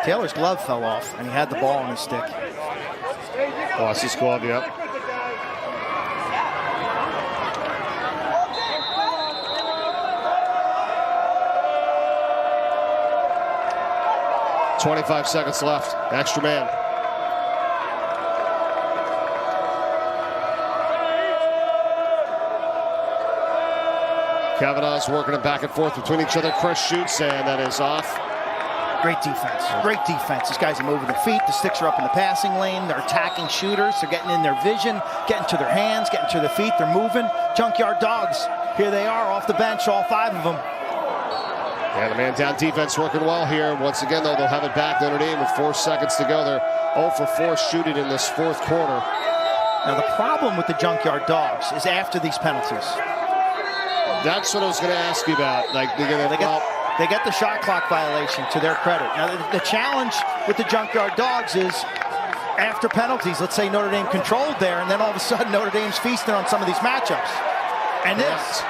Taylor's glove fell off, and he had the ball on his stick. Lost his glove, yep. 25 seconds left. Extra man. Kavanaugh's working it back and forth between each other. Chris shoots, and that is off. Great defense. Great defense. These guys are moving their feet. The sticks are up in the passing lane. They're attacking shooters. They're getting in their vision, getting to their hands, getting to their feet. They're moving. Junkyard Dogs. Here they are off the bench, all 5 of them. Yeah, the man down defense working well here. Once again, though, they'll have it back. Notre Dame with 4 seconds to go. They're 0 for 4 shooting in this 4th quarter. Now, the problem with the Junkyard Dogs is after these penalties. That's what I was going to ask you about. Like, they get the shot clock violation, to their credit. Now, the challenge with the Junkyard Dogs is after penalties, let's say Notre Dame controlled there, and then all of a sudden Notre Dame's feasting on some of these matchups. And this,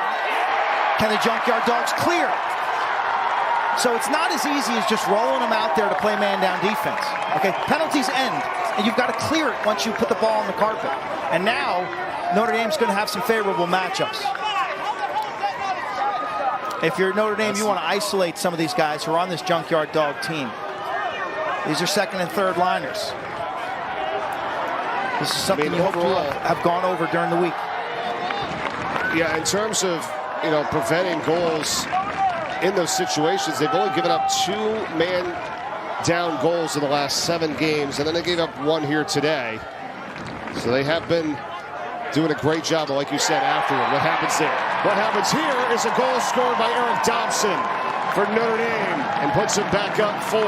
can the Junkyard Dogs clear? So it's not as easy as just rolling them out there to play man-down defense. Okay, penalties end, and you've got to clear it once you put the ball on the carpet. And now, Notre Dame's going to have some favorable matchups. If you're Notre Dame, you want to isolate some of these guys who are on this Junkyard Dog team. These are 2nd and 3rd liners. This is something you hope to have gone over during the week. Yeah, in terms of, preventing goals in those situations, they've only given up 2 man-down goals in the last 7 games, and then they gave up 1 here today. So they have been doing a great job, like you said, afterward. What happens there? What happens here is a goal scored by Eric Dobson for Notre Dame and puts it back up 4.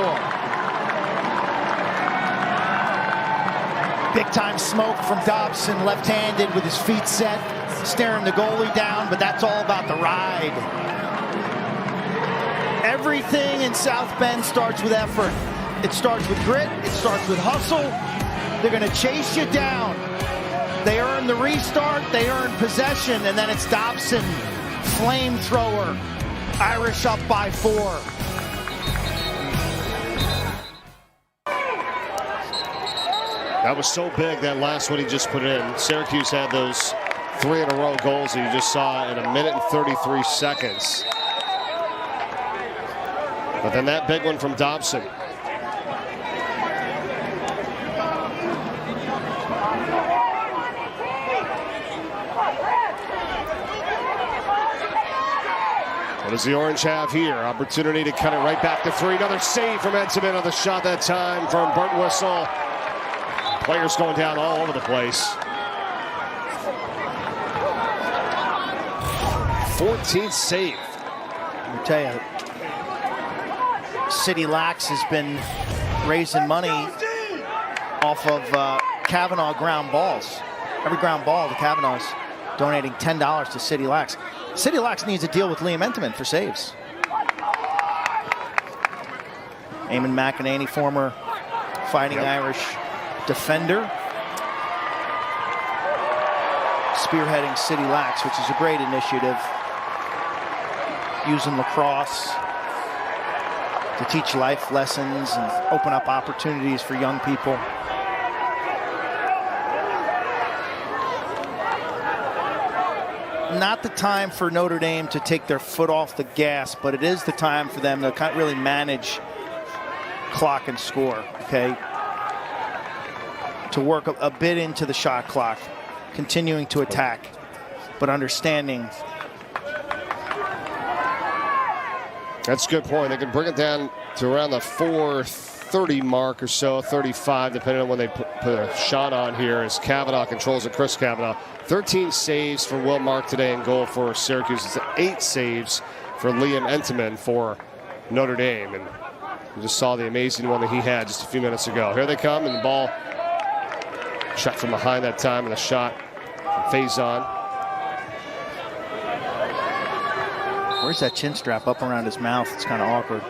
Big-time smoke from Dobson, left-handed with his feet set, staring the goalie down, but that's all about the ride. Everything in South Bend starts with effort. It starts with grit. It starts with hustle. They're going to chase you down. They earn the restart, they earn possession, and then it's Dobson, flamethrower, Irish up by 4. That was so big, that last one he just put in. Syracuse had those 3 in a row goals that you just saw in 1 minute and 33 seconds. But then that big one from Dobson. What does the Orange have here? Opportunity to cut it right back to 3. Another save from Entenmann on the shot that time from Burt Whistle. Players going down all over the place. 14th save. Let me tell you, City Lax has been raising money off of Kavanaugh ground balls. Every ground ball, the Kavanaugh's donating $10 to City Lax. City Lax needs a deal with Liam Entenmann for saves. Eamon McEnany, former Fighting Irish defender, spearheading City Lax, which is a great initiative, using lacrosse to teach life lessons and open up opportunities for young people. Not the time for Notre Dame to take their foot off the gas, but it is the time for them to kind of really manage clock and score, okay? To work a bit into the shot clock, continuing to attack, but understanding. That's a good point. They can bring it down to around the 4:30 mark or so, 35, depending on when they put a shot on here, as Kavanaugh controls it. Chris Kavanaugh. 13 saves for Will Mark today in goal for Syracuse. It's 8 saves for Liam Entenmann for Notre Dame. And you just saw the amazing one that he had just a few minutes ago. Here they come, and the ball shot from behind that time, and a shot from Faison. Where's that chin strap up around his mouth? It's kind of awkward.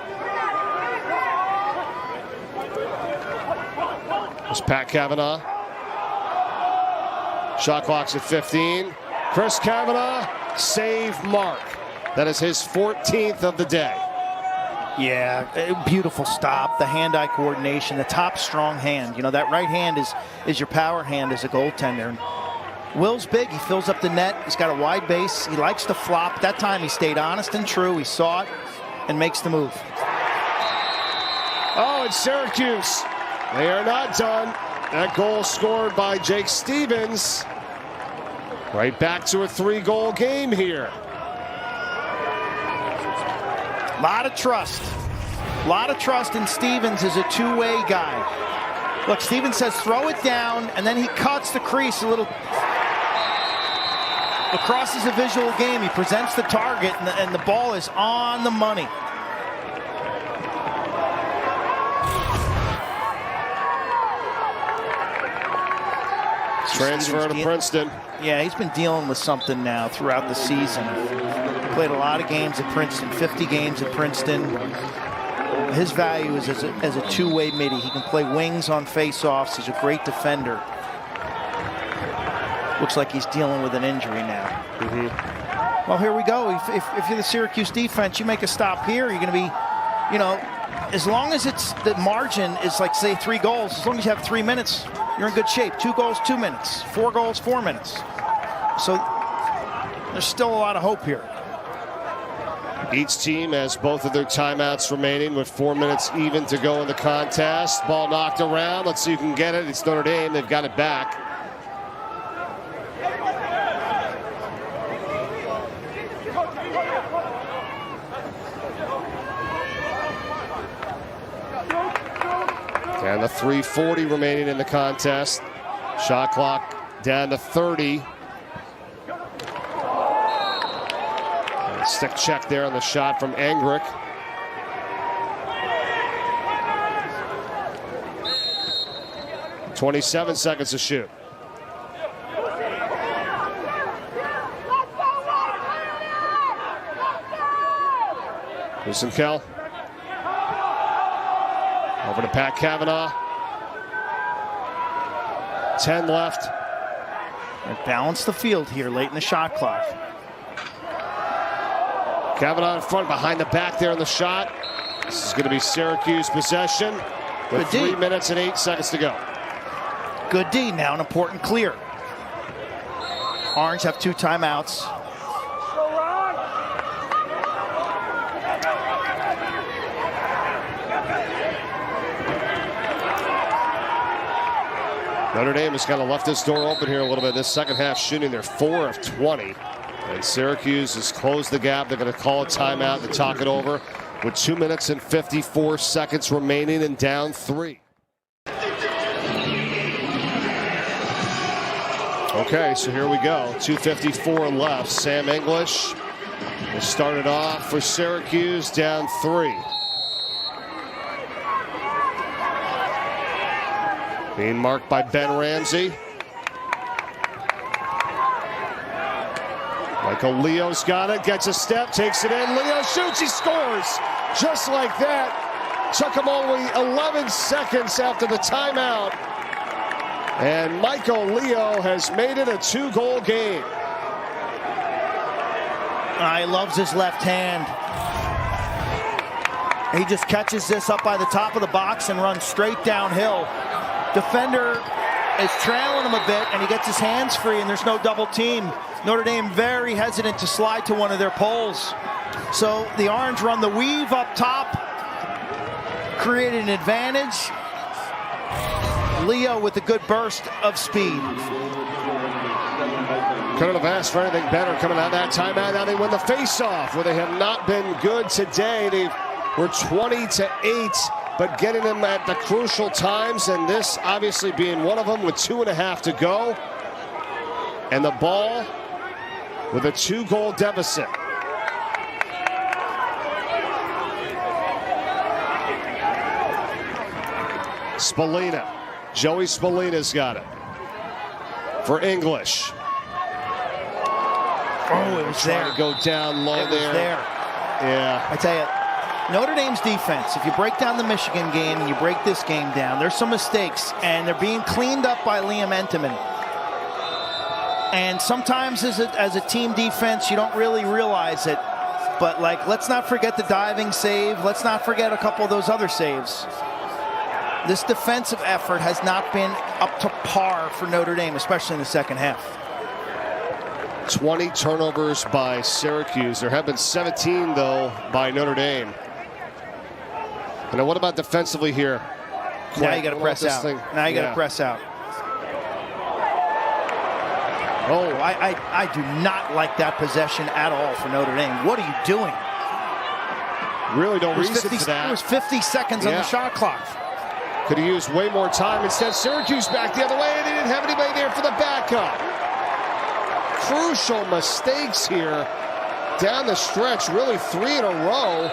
It's Pat Kavanaugh. Shot clock's at 15. Chris Kavanaugh, save mark. That is his 14th of the day. Yeah, beautiful stop. The hand-eye coordination, the top strong hand. You know, that right hand is your power hand as a goaltender. Will's big. He fills up the net. He's got a wide base. He likes to flop. That time he stayed honest and true. He saw it and makes the move. Oh, it's Syracuse. They are not done. That goal scored by Jake Stevens. Right back to a 3-goal game here. A lot of trust. A lot of trust in Stevens as a two-way guy. Look, Stevens says throw it down, and then he cuts the crease a little. Lacrosse is a visual game. He presents the target, and the ball is on the money. Transfer to Princeton. Yeah, he's been dealing with something now throughout the season. Played a lot of games at Princeton, 50 games at Princeton. His value is as a two-way midi. He can play wings on face-offs. He's a great defender. Looks like he's dealing with an injury now. Well, here we go. If you're the Syracuse defense, you make a stop here, you're going to be, you know, as long as it's the margin is like, say, 3 goals, as long as you have 3 minutes, you're in good shape. 2 goals, 2 minutes. 4 goals, 4 minutes. So there's still a lot of hope here. Each team has both of their timeouts remaining with 4 minutes even to go in the contest. Ball knocked around. Let's see who can get it. It's Notre Dame. They've got it back. And the 3:40 remaining in the contest. Shot clock down to 30. And stick check there on the shot from Angrick. "27 seconds to shoot. Here's some Kell. Over to Pat Cavanaugh. 10 left. And balance the field here late in the shot clock. Cavanaugh in front, behind the back there in the shot. This is going to be Syracuse possession with 3 minutes and 8 seconds to go. Good D, now an important clear. Orange have 2 timeouts. Notre Dame has kind of left this door open here a little bit. This second half shooting, they're 4 of 20. And Syracuse has closed the gap. They're going to call a timeout to talk it over with 2 minutes and 54 seconds remaining and down 3. Okay, so here we go. 2:54 left. Sam English will start it off for Syracuse, down 3. Being marked by Ben Ramsey. Michael Leo's got it, gets a step, takes it in. Leo shoots, he scores. Just like that. Took him only 11 seconds after the timeout. And Michael Leo has made it a 2-goal game. He loves his left hand. He just catches this up by the top of the box and runs straight downhill. Defender is trailing him a bit, and he gets his hands free, and there's no double team. Notre Dame very hesitant to slide to one of their poles. So the Orange run the weave up top, created an advantage. Leo with a good burst of speed. Couldn't have asked for anything better coming out of that timeout. Now they win the face-off, where they have not been good today. They were 20-8. But getting them at the crucial times, and this obviously being one of them with 2.5 to go. And the ball with a 2-goal deficit. Spallina. Joey Spallina's got it. For English. Oh, it was there. Trying to go down low there. It was there. Yeah. I tell you, Notre Dame's defense, if you break down the Michigan game and you break this game down, there's some mistakes, and they're being cleaned up by Liam Entenmann. And sometimes as a team defense, you don't really realize it. But, like, let's not forget the diving save. Let's not forget a couple of those other saves. This defensive effort has not been up to par for Notre Dame, especially in the second half. 20 turnovers by Syracuse. There have been 17, though, by Notre Dame. And what about defensively here? Now you got to press out. Now you got to press out. Oh, I do not like that possession at all for Notre Dame. What are you doing? Really don't reason for that. There was 50 seconds on the shot clock. Could have used way more time. Instead, Syracuse back the other way, and they didn't have anybody there for the backup. Crucial mistakes here down the stretch, really 3 in a row.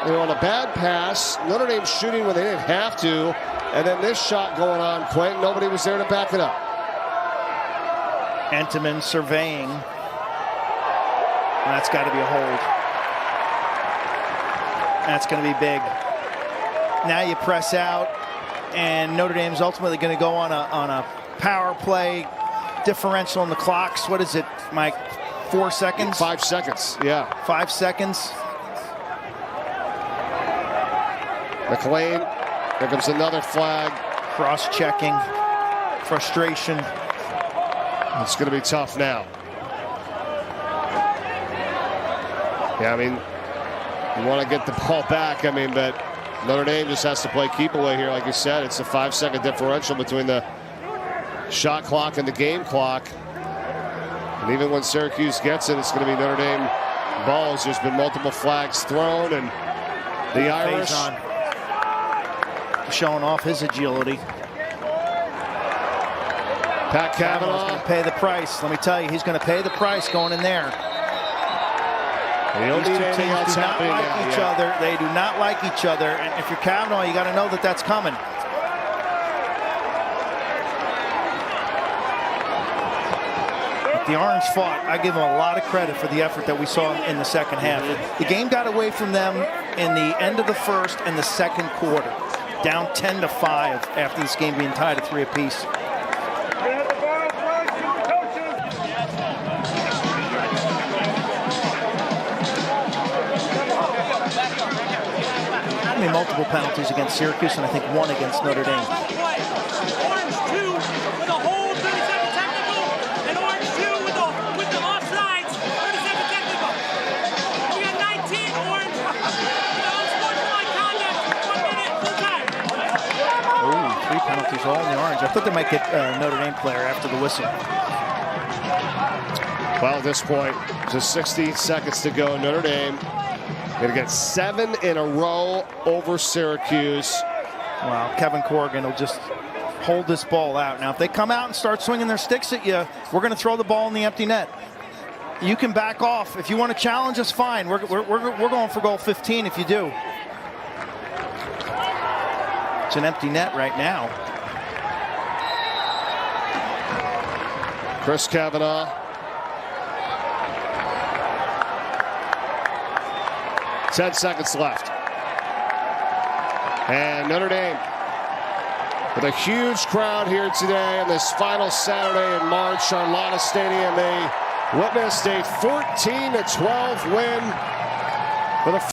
They're on a bad pass. Notre Dame shooting when they didn't have to. And then this shot going on, Quentin. Nobody was there to back it up. Entenmann surveying. That's got to be a hold. That's going to be big. Now you press out, and Notre Dame's ultimately going to go on a power play differential in the clocks. What is it, Mike? 4 seconds? 5 seconds, yeah. 5 seconds. McLean, there comes another flag. Cross-checking, frustration. It's going to be tough now. Yeah, I mean, you want to get the ball back, but Notre Dame just has to play keep away here. Like you said, it's a 5-second differential between the shot clock and the game clock. And even when Syracuse gets it, it's going to be Notre Dame balls. There's been multiple flags thrown, and the Irish showing off his agility. Pat Cavanaugh's going to pay the price. Let me tell you, he's going to pay the price going in there. These two teams do not like each other. They do not like each other. And if you're Cavanaugh, you got to know that that's coming. But the Orange fought. I give them a lot of credit for the effort that we saw in the second half. The game got away from them in the end of the first and the second quarter. Down 10-5 after this game being tied at 3 apiece. Multiple penalties against Syracuse, and I think 1 against Notre Dame. Orange 2 with a hold, 30-second technical, and Orange 2 with the offsides, 30-second technical. We got 19 Orange with unsportsmanlike conduct, 1 minute, full time. Ooh, 3 penalties all in the Orange. I thought they might get a Notre Dame player after the whistle. Well, at this point, just 60 seconds to go. Notre Dame going to get 7 in a row over Syracuse. Wow, Kevin Corrigan will just hold this ball out. Now, if they come out and start swinging their sticks at you, we're going to throw the ball in the empty net. You can back off. If you want to challenge us, fine. We're going for goal 15 if you do. It's an empty net right now. Chris Cavanaugh. 10 seconds left. And Notre Dame with a huge crowd here today on this final Saturday in March. Charlotta Stadium, they witnessed a 14-12 win for the